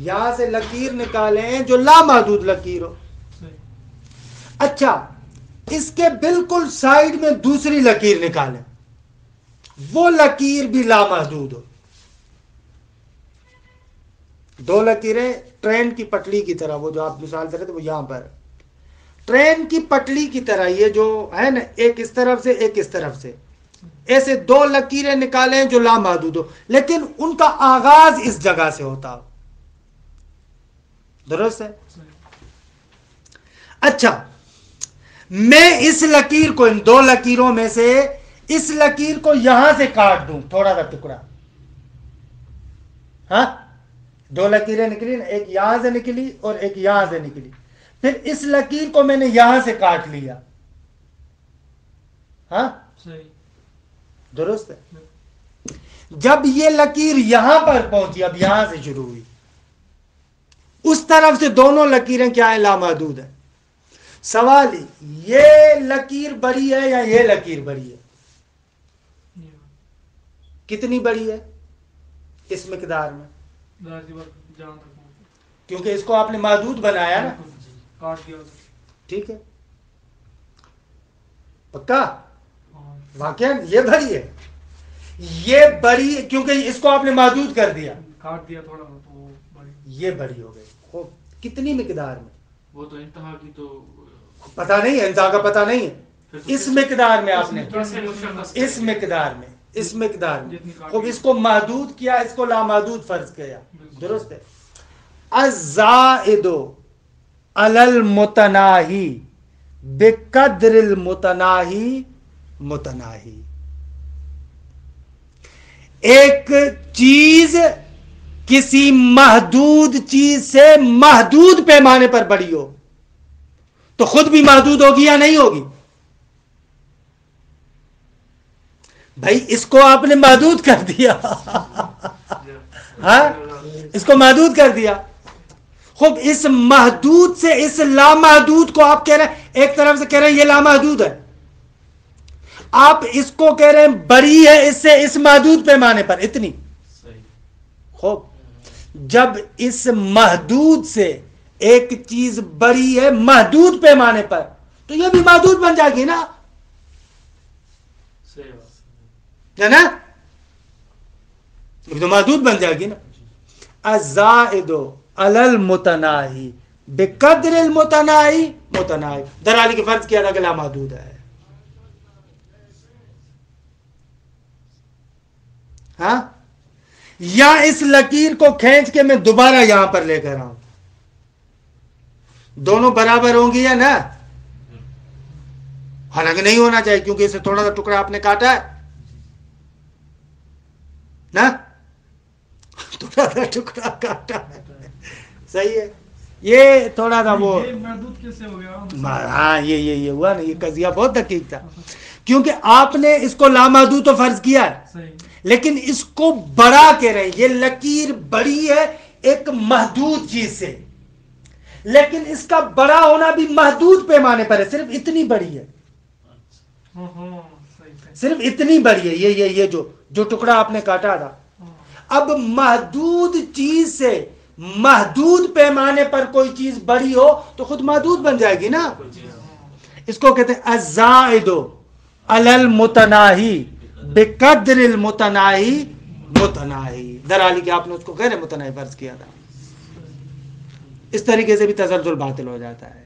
یہاں سے لکیر نکالیں جو لامحدود لکیر ہو. اچھا، اس کے بالکل سائیڈ میں دوسری لکیر نکالیں، وہ لکیر بھی لامحدود ہو. 2 لکیریں ٹرین کی پٹلی کی طرح، وہ جو آپ مثال دے رہے تھے وہ یہاں پر ٹرین کی پٹلی کی طرح، یہ جو ہے نا ایک اس طرف سے ایک اس طرف سے، ایسے 2 لکیریں نکالیں جو لامحدود ہو، لیکن ان کا آغاز اس جگہ سے ہوتا ہو. درست ہے؟ اچھا، میں اس لکیر کو، ان 2 لکیروں میں سے اس لکیر کو یہاں سے کاٹ دوں، تھوڑا سا ٹکڑا. ہاں، 2 لکیریں نکلی نا، ایک یہاں سے نکلی اور ایک یہاں سے نکلی. پھر اس لکیر کو میں نے یہاں سے کاٹ لیا. ہاں، درست ہے. جب یہ لکیر یہاں پر پہنچی، اب یہاں سے شروع ہوئی، اس طرف سے دونوں لکیریں کیا ہیں؟ لامحدود ہے. سوال یہ لکیر بڑی ہے یا یہ لکیر بڑی ہے؟ کتنی بڑی ہے اس مقدار میں؟ کیونکہ اس کو آپ نے محدود بنایا نا. ٹھیک ہے، پکا واقعا یہ بڑی ہے، یہ بڑی کیونکہ اس کو آپ نے محدود کر دیا، کاٹ دیا تھوڑا تو بڑی. یہ بڑی ہو گئی. خوب، کتنی مقدار میں؟ وہ تو انتہا کی تو پتہ نہیں ہے، انتہا کا پتہ نہیں ہے. اس مقدار میں آپ نے، اس مقدار میں، اس مقدار میں خوب اس کو محدود کیا، اس کو لامحدود فرض کیا. درست ہے. الزائد علی المتناہی بقدر المتناہی متناہی. ایک چیز کسی محدود چیز سے محدود پیمانے پر بڑی ہو تو خود بھی محدود ہوگی یا نہیں ہوگی؟ بھائی اس کو آپ نے محدود کر دیا ہاں اس کو محدود کر دیا. خوب اس محدود سے اس لامحدود کو آپ کہہ رہے ہیں، ایک طرف سے کہہ رہے ہیں یہ لامحدود ہے، آپ اس کو کہہ رہے ہیں بڑی ہے اس سے اس محدود پیمانے پر اتنی. خوب جب اس محدود سے ایک چیز بڑی ہے محدود پیمانے پر تو یہ بھی محدود بن جائے گی نا، ہے نا؟ یہ تو محدود بن جائے گی نا. الزائد علی المتناہی بقدر المتناہی متناہی، درالی کے فرض کیا تھا کہ لامحدود ہے. ہاں یا اس لکیر کو کھینچ کے میں دوبارہ یہاں پر لے کر آؤں، دونوں برابر ہوں گی یا نا؟ حالانکہ نہیں ہونا چاہیے کیونکہ اسے تھوڑا سا ٹکڑا آپ نے کاٹا ہے نا، تھوڑا سا ٹکڑا کاٹا ہے، صحیح ہے. یہ تھوڑا سا وہ محدود کیسے ہو گیا؟ ہاں یہ ہوا نا، یہ قضیہ بہت دقیق تھا کیونکہ آپ نے اس کو لامحدود تو فرض کیا ہے صحیح، لیکن اس کو بڑا کہہ رہے ہیں. یہ لکیر بڑی ہے ایک محدود چیز سے، لیکن اس کا بڑا ہونا بھی محدود پیمانے پر ہے، صرف اتنی بڑی ہے، صرف اتنی بڑی ہے. یہ جو ٹکڑا آپ نے کاٹا تھا. اب محدود چیز سے محدود پیمانے پر کوئی چیز بڑی ہو تو خود محدود بن جائے گی نا. اس کو کہتے ہیں الزائد علی المتناہی بقدر المتناہی متناہی. درالی کے آپ نے اس کو غیر متناہی فرض کیا تھا. اس طریقے سے بھی تزلزل باطل ہو جاتا ہے.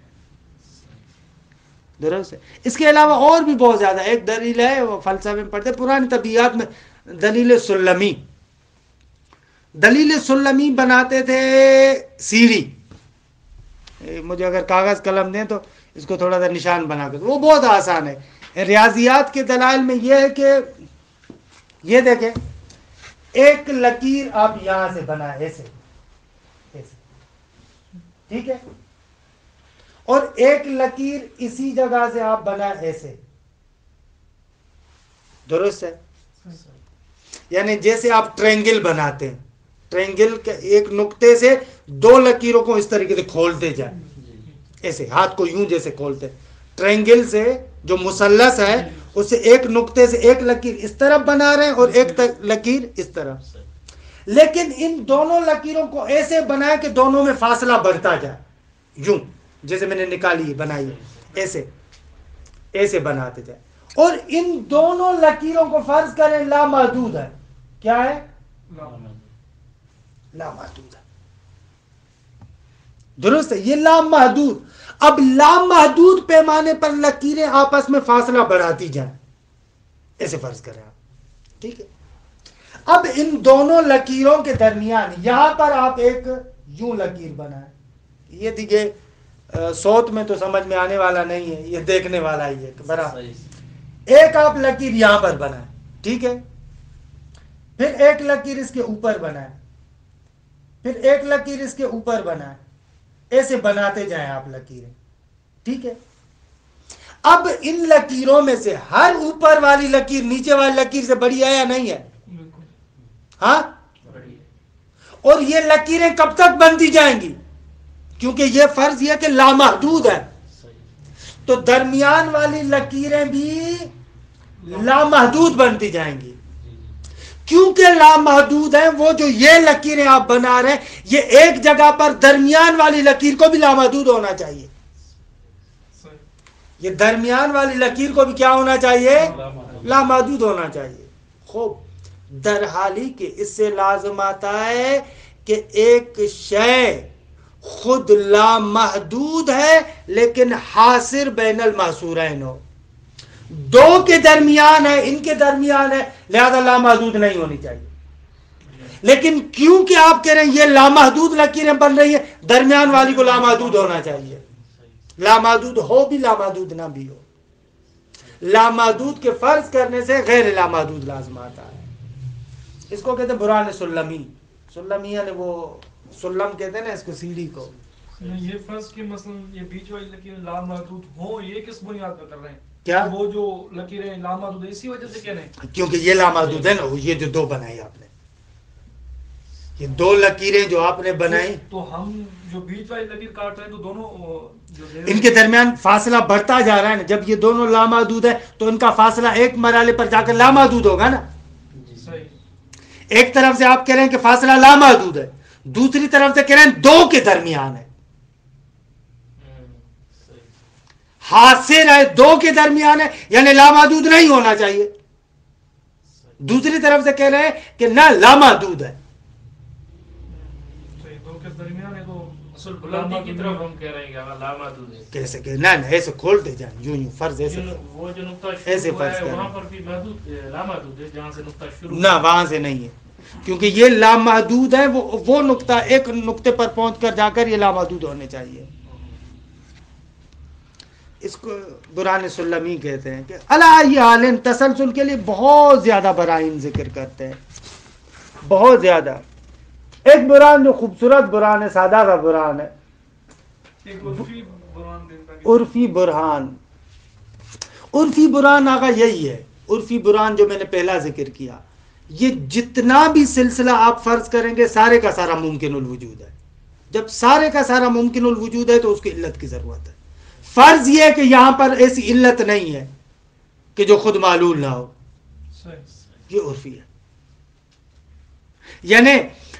درست ہے. اس کے علاوہ اور بھی بہت زیادہ، ایک دلیل ہے وہ فلسفے میں پڑھتے پرانی طبیعیات میں، دلیل سلمی. دلیل سلمی بناتے تھے سیڑھی. مجھے اگر کاغذ قلم دیں تو اس کو تھوڑا سا نشان بنا کر، وہ بہت آسان ہے. ریاضیات کے دلائل میں یہ ہے کہ یہ دیکھیں ایک لکیر آپ یہاں سے بنا ایسے ٹھیک ہے، اور ایک لکیر اسی جگہ سے آپ بنا ایسے، درست ہے؟ یعنی جیسے آپ ٹرینگل بناتے ہیں، ٹرینگل کے ایک نقطے سے دو لکیروں کو اس طریقے سے کھولتے جائیں، ایسے ہاتھ کو یوں جیسے کھولتے ہیں، ٹرینگل سے جو مثلث ہے اس سے ایک نقطے سے ایک لکیر اس طرف بنا رہے ہیں اور ایک لکیر اس طرف. لیکن ان دونوں لکیروں کو ایسے بنائے کہ دونوں میں فاصلہ بڑھتا جائے، یوں جیسے میں نے نکالی بنائی ایسے ایسے بناتے جائے، اور ان دونوں لکیروں کو فرض کریں لامحدود ہے. کیا ہے؟ لامحدود ہے. درست ہے، یہ لامحدود. اب لامحدود پیمانے پر لکیریں آپس میں فاصلہ بڑھاتی جائیں، ایسے فرض کریں آپ، ٹھیک ہے. اب ان دونوں لکیروں کے درمیان یہاں پر آپ ایک یوں لکیر بنائیں. یہ دیکھیے صوت میں تو سمجھ میں آنے والا نہیں ہے، یہ دیکھنے والا ہی ہے برابر. ایک آپ لکیر یہاں پر بنائیں، ٹھیک ہے، پھر ایک لکیر اس کے اوپر بنائیں، پھر ایک لکیر اس کے اوپر بنائیں، ایسے بناتے جائیں آپ لکیریں، ٹھیک ہے. اب ان لکیروں میں سے ہر اوپر والی لکیر نیچے والی لکیر سے بڑی ہے یا نہیں ہے؟ ہاں. اور یہ لکیریں کب تک بنتی جائیں گی؟ کیونکہ یہ فرض یہ کہ لامحدود ہے، تو درمیان والی لکیریں بھی لامحدود بنتی جائیں گی. کیونکہ لامحدود ہیں، وہ جو یہ لکیریں آپ بنا رہے ہیں یہ ایک جگہ پر درمیان والی لکیر کو بھی لامحدود ہونا چاہیے. یہ درمیان والی لکیر کو بھی کیا ہونا چاہیے؟ لامحدود ہونا چاہیے. خوب در حالی کہ اس سے لازم آتا ہے کہ ایک شے خود لامحدود ہے لیکن حاصر بین المحصورین ہو، دو کے درمیان ہے، ان کے درمیان ہے، لہذا لامحدود نہیں ہونی چاہیے. لیکن کیونکہ آپ کہہ رہے ہیں یہ لامحدود لکیریں بن رہی ہیں، درمیان والی کو لامحدود ہونا چاہیے. لامحدود ہو بھی لامحدود نہ بھی ہو. لامحدود کے فرض کرنے سے غیر لامحدود لازم آتا ہے. اس کو کہتے ہیں برہان سلمی. سلم یعنی وہ سلم کہتے ہیں نا اس کو، سیڑھی کو. یہ فرض کہ مثلا یہ بیچ والی لکیریں لامحدود ہوں، یہ کس بنیاد پر کر رہے ہیں؟ کیا وہ جو لکیریں لامحدود اسی وجہ سے کہہ رہے ہیں کیونکہ یہ لامحدود ہے نا. یہ جو دو بنائی آپ نے، یہ دو لکیریں جو آپ نے بنائی، تو ہم جو بیچ والی لکیر کاٹ رہے ہیں تو دونوں ان کے درمیان فاصلہ بڑھتا جا رہا ہے نا. جب یہ دونوں لامحدود ہے تو ان کا فاصلہ ایک مرحلے پر جا کر لامحدود ہوگا نا. صحیح. ایک طرف سے آپ کہہ رہے ہیں کہ فاصلہ لامحدود ہے، دوسری طرف سے کہہ رہے ہیں دو کے درمیان ہے. ہاتھ سے رہے دو کے درمیان ہے، یعنی لامحدود نہیں ہونا چاہیے. دوسری طرف سے کہہ رہے ہیں کہ نہ لامحدود ہے. دو کے درمیان ہے تو اصل بلندی کی طرف ہم کہہ رہے ہیں کہ لامحدود ہے. کیسے کہ نہ ایسے کھولتے جائیں، یوں یوں فرض ایسے وہ جو نقطہ ایسے شروع فرض ہے کریں. وہاں پر بھی محدود لامحدود ہے جہاں سے نقطہ شروع نہ وہاں سے نہیں ہے، کیونکہ یہ لامحدود ہے. وہ نقطہ ایک نقطے پر پہنچ کر جا کر یہ لامحدود ہونے چاہیے. اس کو برہان سلمی کہتے ہیں. کہ علی حال تسلسل کے لیے بہت زیادہ برہین ذکر کرتے ہیں، بہت زیادہ. ایک برہان جو خوبصورت برہان ہے، سادہ کا برہان ہے، ایک عرفی برہان دیتا ہے. عرفی برہان. عرفی برہان آگا یہی ہے. عرفی برہان جو میں نے پہلا ذکر کیا، یہ جتنا بھی سلسلہ آپ فرض کریں گے سارے کا سارا ممکن الوجود ہے. جب سارے کا سارا ممکن الوجود ہے تو اس کی علت کی ضرورت ہے. فرض یہ ہے کہ یہاں پر ایسی علت نہیں ہے کہ جو خود معلول نہ ہو. یہ عرفی ہے. یعنی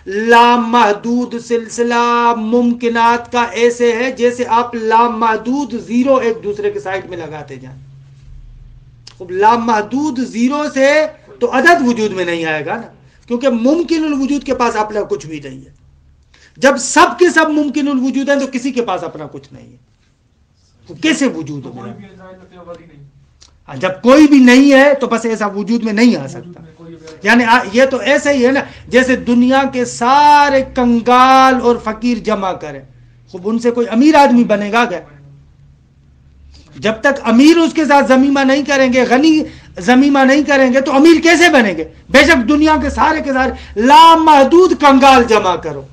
لامحدود سلسلہ ممکنات کا ایسے ہے جیسے آپ لامحدود زیرو ایک دوسرے کے سائڈ میں لگاتے جائیں. اب لامحدود زیرو سے تو عدد وجود میں نہیں آئے گا نا، کیونکہ ممکن الوجود کے پاس اپنا کچھ بھی نہیں ہے. جب سب کے سب ممکن الوجود ہیں تو کسی کے پاس اپنا کچھ نہیں ہے. وہ کیسے وجود کوئی میں؟ بھی ذات ابدی نہیں. جب کوئی بھی نہیں ہے تو بس ایسا وجود میں نہیں آ سکتا. یعنی یہ تو ایسا ہی ہے نا جیسے دنیا کے سارے کنگال اور فقیر جمع کریں، خوب ان سے کوئی امیر آدمی بنے گا کیا؟ جب تک امیر اس کے ساتھ ضمیمہ نہیں کریں گے، غنی ضمیمہ نہیں کریں گے تو امیر کیسے بنیں گے؟ بے شک دنیا کے سارے لامحدود کنگال جمع کرو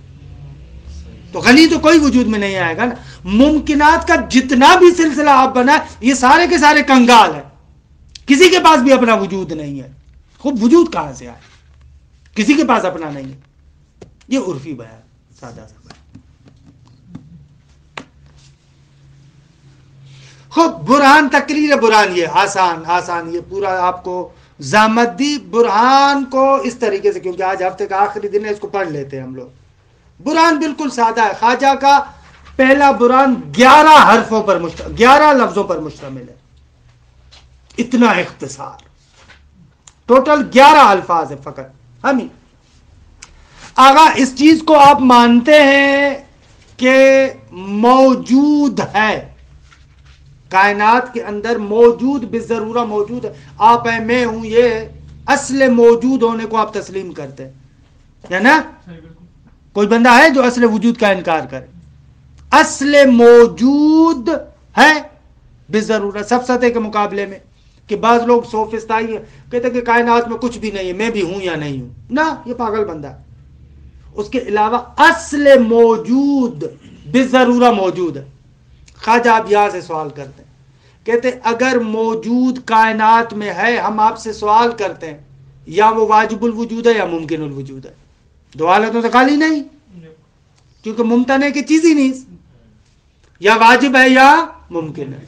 تو غنی تو کوئی وجود میں نہیں آئے گا نا. ممکنات کا جتنا بھی سلسلہ آپ بنا یہ سارے کے سارے کنگال ہیں، کسی کے پاس بھی اپنا وجود نہیں ہے. خوب وجود کہاں سے آئے؟ کسی کے پاس اپنا نہیں ہے. یہ عرفی بیان، سادہ سا بیان. خوب برہان تقریر برہان، یہ آسان یہ پورا آپ کو ضامت دی. برہان کو اس طریقے سے، کیونکہ آج ہفتے کا آخری دن ہے، اس کو پڑھ لیتے ہیں ہم لوگ. برہان بالکل سادہ ہے. خواجہ کا پہلا برہان 11 حرفوں پر 11 لفظوں پر مشتمل ہے. اتنا اختصار، ٹوٹل 11 الفاظ ہے فقط. ہم آغا اس چیز کو آپ مانتے ہیں کہ موجود ہے، کائنات کے اندر موجود بالضرورہ موجود ہے. آپ ہیں، میں ہوں، یہ اصل موجود ہونے کو آپ تسلیم کرتے ہیں یا نا؟ کوئی بندہ ہے جو اصل وجود کا انکار کرے؟ اصل موجود ہے بالضرورہ. سفسطے کے مقابلے میں کہ بعض لوگ سوفسطائی کہتے ہیں کہ کائنات میں کچھ بھی نہیں ہے، میں بھی ہوں یا نہیں ہوں. نہ، یہ پاگل بندہ ہے. اس کے علاوہ اصل موجود بالضرورہ موجود ہے. خواجہ آپ یہاں سے سوال کرتے ہیں، کہتے ہیں اگر موجود کائنات میں ہے، ہم آپ سے سوال کرتے ہیں یا وہ واجب الوجود ہے یا ممکن الوجود ہے. دو حالتوں سے خالی نہیں، کیونکہ ممتنع کی چیز ہی نہیں، یا واجب ہے یا ممکن ہے.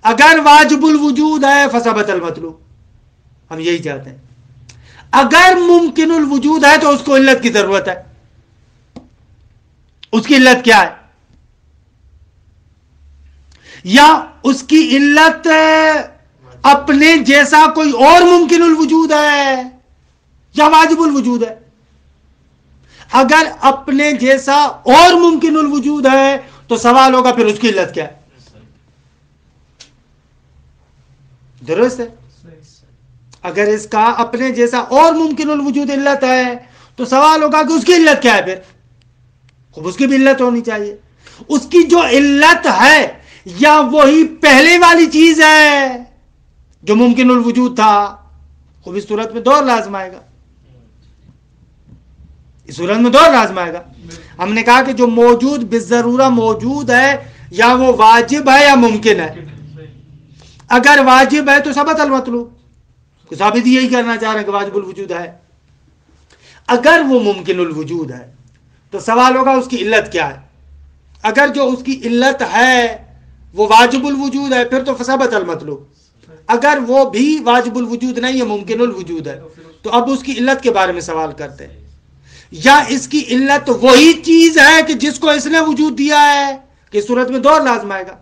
اگر واجب الوجود ہے فثبت المطلوب، ہم یہی چاہتے ہیں. اگر ممکن الوجود ہے تو اس کو علت کی ضرورت ہے. اس کی علت کیا ہے؟ یا اس کی علت اپنے جیسا کوئی اور ممکن الوجود ہے یا واجب الوجود ہے. اگر اپنے جیسا اور ممکن الوجود ہے تو سوال ہوگا پھر اس کی علت کیا ہے؟ درست ہے. اگر اس کا اپنے جیسا اور ممکن الوجود علت ہے تو سوال ہوگا کہ اس کی علت کیا ہے؟ پھر خوب اس کی بھی علت ہونی چاہیے. اس کی جو علت ہے یا وہی پہلے والی چیز ہے جو ممکن الوجود تھا، خوب اس صورت میں دو لازم آئے گا. اس صورت میں دو لازم آئے گا. ہم نے کہا کہ جو موجود بالضرورہ موجود ہے یا وہ واجب ہے یا ممکن ہے. اگر واجب ہے تو ثبت المطلوب، ثابت یہی کرنا چاہ رہے ہیں کہ واجب الوجود ہے. اگر وہ ممکن الوجود ہے تو سوال ہوگا اس کی علت کیا ہے. اگر جو اس کی علت ہے وہ واجب الوجود ہے پھر تو ثبت المطلوب. اگر وہ بھی واجب الوجود نہیں ہے، ممکن الوجود ہے، تو اب اس کی علت کے بارے میں سوال کرتے ہیں. یا اس کی علت وہی چیز ہے کہ جس کو اس نے وجود دیا ہے، کہ صورت میں دو لازم آئے گا.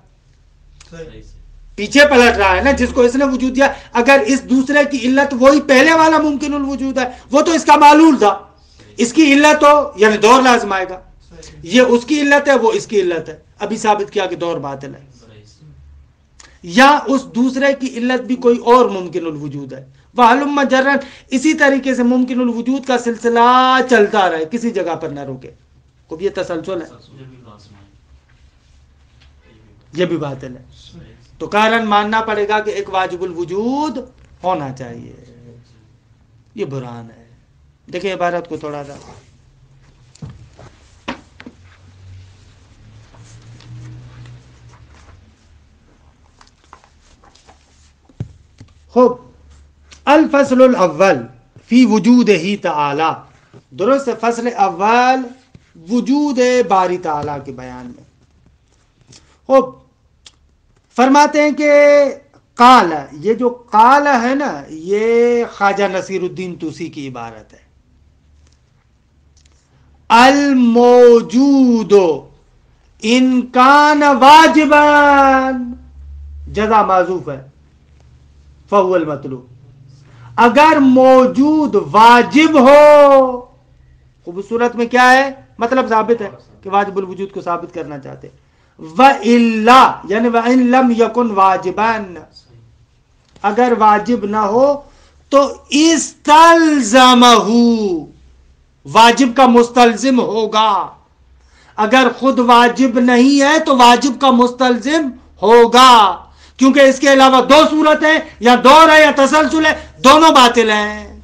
پیچھے پلٹ رہا ہے نا، جس کو اس نے وجود دیا. اگر اس دوسرے کی علت وہی پہلے والا ممکن الوجود ہے، وہ تو اس کا معلول تھا، اس کی علت ہو یعنی دور لازم آئے گا. یہ اس کی علت ہے، وہ اس کی علت ہے. ابھی ثابت کیا کہ دور باطل ہے. یا اس دوسرے کی علت بھی کوئی اور ممکن الوجود ہے. وَهَلُمَّ جَرًّا، اسی طریقے سے ممکن الوجود کا سلسلہ چلتا رہے، کسی جگہ پر نہ روکے. خوب یہ تسلسل ہے، یہ بھی باطل ہے. تو کارن ماننا پڑے گا کہ ایک واجب الوجود ہونا چاہیے. یہ برہان ہے. دیکھیں عبارت کو تھوڑا سا. خوب، الفصل الاول فی وجود ہی تعالی. درست، فصل اول وجود باری تعالی کے بیان میں. خوب، فرماتے ہیں کہ قال، یہ جو قال ہے نا، یہ خواجہ نصیر الدین طوسی کی عبارت ہے. الموجود ان کان واجبا، جزا معذوف ہے، فهو المطلوب. اگر موجود واجب ہو، خوبصورت میں کیا ہے مطلب ثابت ہے کہ واجب الوجود کو ثابت کرنا چاہتے. وَإِلَّا یعنی وَإِن لَمْ يَكُنْ وَاجِبًا، اگر واجب نہ ہو تو استلزمہ، واجب کا مستلزم ہوگا. اگر خود واجب نہیں ہے تو واجب کا مستلزم ہوگا، کیونکہ اس کے علاوہ دو صورت ہیں، یا دور ہے یا تسلسل ہے، دونوں باطل ہیں.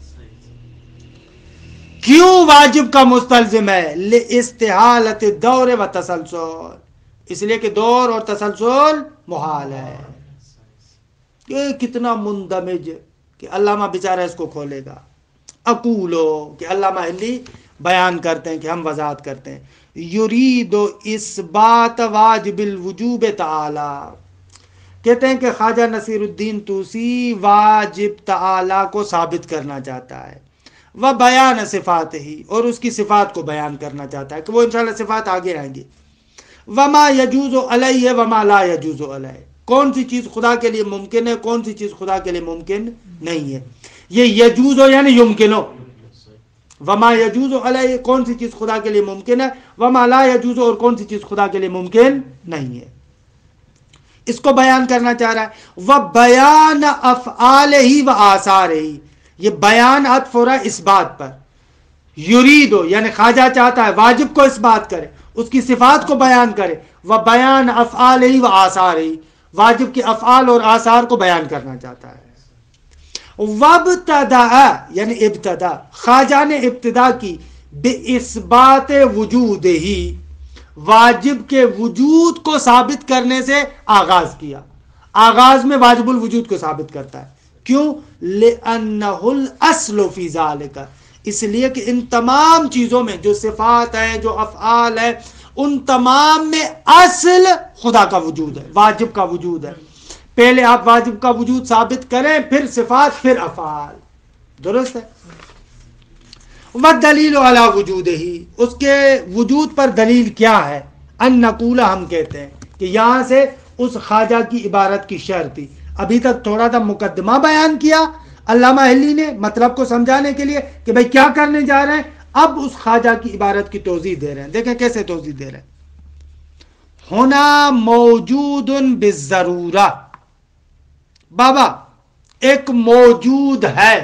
کیوں واجب کا مستلزم ہے؟ لِاسْتِحَالَةِ الدَّوْرِ وَالتَّسَلْسُلِ، اس لیے کہ دور اور تسلسل محال ہے. یہ کتنا مندمج کہ علامہ بیچارہ اس کو کھولے گا. اقولو کہ علامہ ہلی بیان کرتے ہیں کہ ہم وضاحت کرتے ہیں. یرید اثبات واجب الوجوب تعالی، کہتے ہیں کہ خواجہ نصیر الدین طوسی واجب تعالی کو ثابت کرنا چاہتا ہے. وہ بیان صفات ہی، اور اس کی صفات کو بیان کرنا چاہتا ہے کہ وہ انشاءاللہ صفات آگے آئیں گی. وما یجوز علیہ وما لا یجوز علیہ، کون سی چیز خدا کے لیے ممکن ہے، کون سی چیز خدا کے لیے ممکن نہیں ہے. یہ یجوز ہو یعنی یمکن ہو. وما یجوز علیہ، کون سی چیز خدا کے لیے ممکن ہے. وما لا یجوز، اور کون سی چیز خدا کے لیے ممکن نہیں ہے. اس کو بیان کرنا چاہ رہا ہے. وَبَيَانَ أَفْعَالِهِ وَآثَارِهِ، یہ بیان عطف ہو رہا ہے اس بات پر. یرید یعنی خواجہ چاہتا ہے واجب کو اس بات کرے، اس کی صفات کو بیان کرے. وَبَيَانَ أَفْعَالِهِ وَآثَارِهِ، واجب کے افعال اور آثار کو بیان کرنا چاہتا ہے. وَابْتَدَأَ یعنی ابتدا، خواجہ نے ابتدا کی بِإِثْبَاتِ وُجُودِهِ، واجب کے وجود کو ثابت کرنے سے آغاز کیا. آغاز میں واجب الوجود کو ثابت کرتا ہے. کیوں؟ لِأَنَّهُ الْأَصْلُ فِي ذَلِكَ، اس لیے کہ ان تمام چیزوں میں، جو صفات ہیں، جو افعال ہیں، ان تمام میں اصل خدا کا وجود ہے، واجب کا وجود ہے. پہلے آپ واجب کا وجود ثابت کریں، پھر صفات، پھر افعال. درست ہے. وَالدَّلِيلُ عَلَى وُجُودِهِ، اس کے وجود پر دلیل کیا ہے؟ ان نقول، ہم کہتے ہیں کہ یہاں سے اس خواجہ کی عبارت کی شرح تھی. ابھی تک تھوڑا سا مقدمہ بیان کیا علامہ ہلی نے مطلب کو سمجھانے کے لیے کہ بھئی کیا کرنے جا رہے ہیں. اب اس خواجہ کی عبارت کی توضیح دے رہے ہیں. دیکھیں کیسے توضیح دے رہے ہیں. ہونا موجود بالضرورہ، بابا ایک موجود ہے.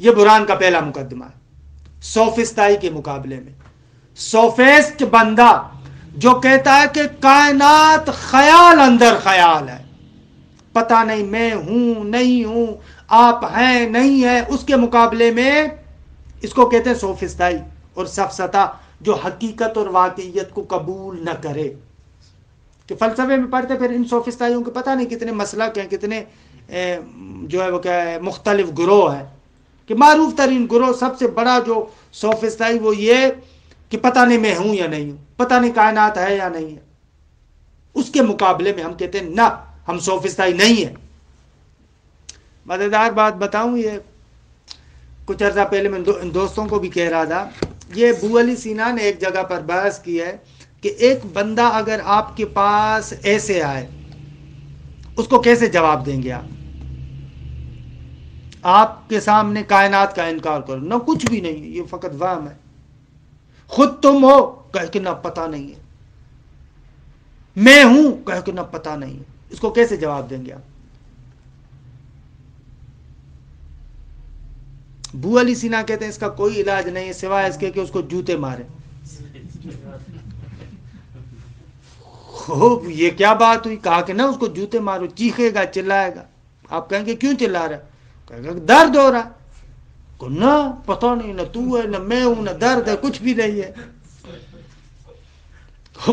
یہ برہان کا پہلا مقدمہ ہے. سوفسٹائی کے مقابلے میں سوفسٹ بندہ جو کہتا ہے کہ کائنات خیال اندر خیال ہے، پتہ نہیں میں ہوں نہیں ہوں، آپ ہیں نہیں ہیں، اس کے مقابلے میں اس کو کہتے ہیں سوفسٹائی. اور سفسطہ جو حقیقت اور واقعیت کو قبول نہ کرے. کہ فلسفے میں پڑھتے پھر ان سوفسٹائیوں کے پتہ نہیں کتنے مسلک ہیں، کتنے جو ہے وہ کیا ہے مختلف گروہ ہیں. کہ معروف ترین گروہ سب سے بڑا جو سوفسٹائی وہ یہ کہ پتہ نہیں میں ہوں یا نہیں ہوں، پتہ نہیں کائنات ہے یا نہیں ہے. اس کے مقابلے میں ہم کہتے ہیں نہ، ہم سوفسٹائی نہیں ہیں. مزیدار بات بتاؤں، یہ کچھ عرصہ پہلے میں دوستوں کو بھی کہہ رہا تھا، یہ ابو علی سینا نے ایک جگہ پر بحث کی ہے کہ ایک بندہ اگر آپ کے پاس ایسے آئے اس کو کیسے جواب دیں گے؟ آپ کے سامنے کائنات کا انکار کرو، نہ کچھ بھی نہیں ہے، یہ فقط وہم ہے، خود تم ہو کہہ کے نہ پتہ نہیں ہے، میں ہوں کہہ کے نہ پتہ نہیں ہے، اس کو کیسے جواب دیں گے آپ؟ ابو علی سینا کہتے ہیں اس کا کوئی علاج نہیں ہے سوائے اس کے کہ اس کو جوتے مارے. یہ کیا بات ہوئی؟ کہا کہ نہ اس کو جوتے مارو، چیخے گا چلائے گا. آپ کہیں گے کیوں چلا رہا ہے؟ کہے گا درد ہو رہا ہے. نہ پتہ نہیں، نہ تو ہے نہ میں ہوں نہ درد ہے، کچھ بھی نہیں ہے.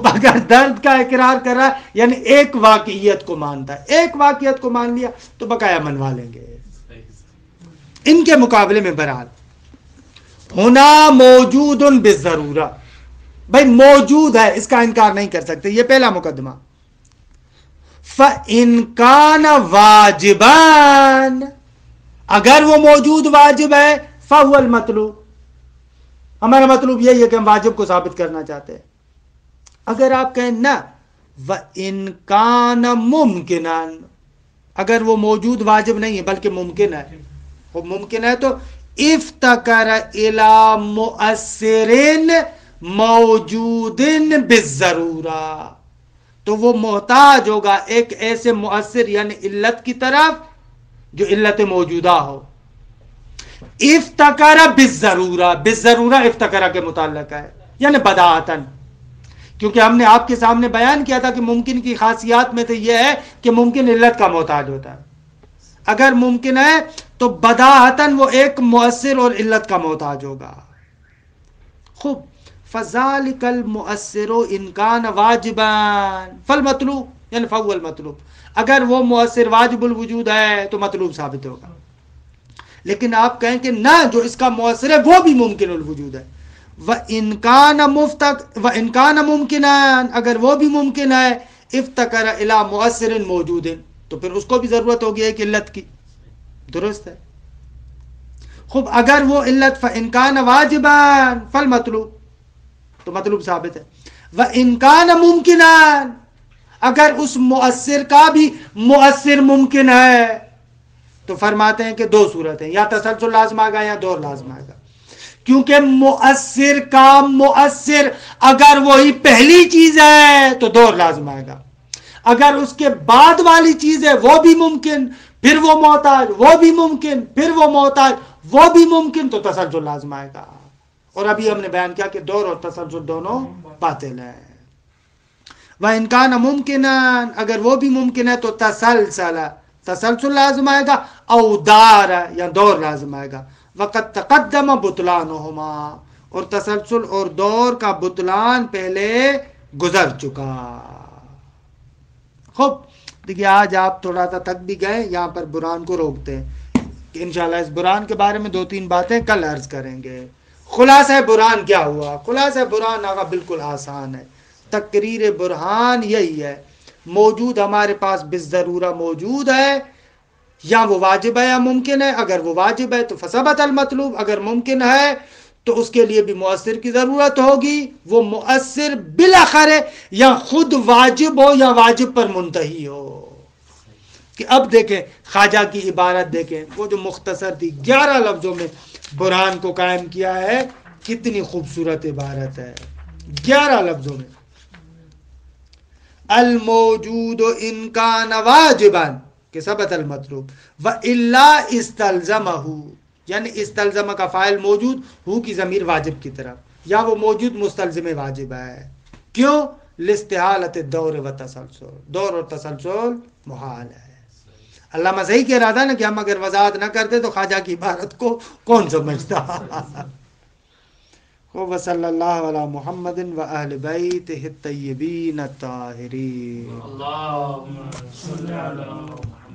اگر درد کا اقرار کر رہا ہے یعنی ایک واقعیت کو مانتا ہے، ایک واقعیت کو مان لیا تو بقایا منوا لیں گے. ان کے مقابلے میں بہرحال ہونا موجود بالضرورہ، بھائی موجود ہے، اس کا انکار نہیں کر سکتے. یہ پہلا مقدمہ. فَإِنْ كَانَ وَاجِبًا، اگر وہ موجود واجب ہے، فَهُوَ الْمَطْلُوب، ہمارا مطلوب یہی ہے کہ ہم واجب کو ثابت کرنا چاہتے ہیں. اگر آپ کہیں نہ وَإِنْ كَانَ مُمْكِنًا، اگر وہ موجود واجب نہیں ہے بلکہ ممکن ہے، وہ ممکن ہے تو افتقر الى مؤثر موجود بالضرورہ، تو وہ محتاج ہوگا ایک ایسے مؤثر یعنی علت کی طرف جو علت موجودہ ہو. افتقر بالضرورہ، بالضرورہ افتقر کے متعلق ہے یعنی بداعتن، کیونکہ ہم نے آپ کے سامنے بیان کیا تھا کہ ممکن کی خاصیات میں تو یہ ہے کہ ممکن علت کا محتاج ہوتا ہے. اگر ممکن ہے تو بداہتاً وہ ایک مؤثر اور علت کا محتاج ہوگا. خوب. فَذَلِكَ الْمُؤَثِّرُ إِنْ كَانَ وَاجِبًا فَالْمَطْلُوب یعنی فَهُوَ الْمَطْلُوب، اگر وہ مؤثر واجب الوجود ہے تو مطلوب ثابت ہوگا. لیکن آپ کہیں کہ نہ، جو اس کا مؤثر ہے وہ بھی ممکن الوجود ہے. وَإِنْ كَانَ مُمْكِنًا، اگر وہ بھی ممکن ہے، افتقر الى مؤثر موجود، تو پھر اس کو بھی ضرورت ہوگی ایک علت کی. درست ہے. خوب. اگر وہ علت فَإِنْ كَانَ وَاجِبًا فَالْمَطْلُوب، تو مطلوب ثابت ہے. وَإِنْ كَانَ مُمْكِنًا، اگر اس مؤثر کا بھی مؤثر ممکن ہے، تو فرماتے ہیں کہ دو صورتیں، یا تسلسل لازم آئے گا یا دور لازم آئے گا. کیونکہ مؤثر کا مؤثر اگر وہی پہلی چیز ہے تو دور لازم آئے گا. اگر اس کے بعد والی چیز ہے وہ بھی ممکن، پھر وہ محتاج، وہ بھی ممکن، پھر وہ محتاج، وہ بھی ممکن، تو تسلسل لازم آئے گا. اور ابھی ہم نے بیان کیا کہ دور اور تسلسل دونوں باطل ہے. وَإِنْ كَانَ مُمْكِنًا، اگر وہ بھی ممکن ہے تو تسلسل لازم آئے گا، او دار یا دور لازم آئے گا. وَقَدْ تَقَدَّمَ بُطْلَانُهُمَا، اور تسلسل اور دور کا بطلان پہلے گزر چکا. خوب. دیکھیے آج آپ تھوڑا سا تک بھی گئے، یہاں پر برہان کو روکتے ہیں کہ انشاءاللہ اس برہان کے بارے میں 2-3 باتیں کل عرض کریں گے. خلاصہ برہان کیا ہوا؟ خلاصہ برہان آگا بالکل آسان ہے. تقریر برہان یہی ہے، موجود ہمارے پاس بالضرورہ موجود ہے، یا وہ واجب ہے یا ممکن ہے. اگر وہ واجب ہے تو فثبت المطلوب، اگر ممکن ہے تو اس کے لیے بھی مؤثر کی ضرورت ہوگی. وہ مؤثر بالاخر یا خود واجب ہو یا واجب پر منتہی ہو. کہ اب دیکھیں خواجہ کی عبارت دیکھیں، وہ جو مختصر تھی 11 لفظوں میں برہان کو قائم کیا ہے، کتنی خوبصورت عبارت ہے. 11 لفظوں میں. الموجود ان کان واجبا کہ ثبت المطلوب، وَإِلَّا اسْتَلْزَمَهُ یعنی استلزمہ کا فاعل موجود، ہو کی ضمیر واجب کی طرف، یا وہ موجود مستلزم واجب ہے. کیوں؟ لاستحالۃ الدور والتسلسل، دور اور تسلسل محال ہے. علامہ صحیح کہہ رہا تھا نا کہ ہم اگر وضاحت نہ کرتے تو خواجہ کی عبارت کو کون سمجھتا. وصلی اللہ علی محمد و اہل بیتہ الطیبین الطاہرین. اللهم صل على محمد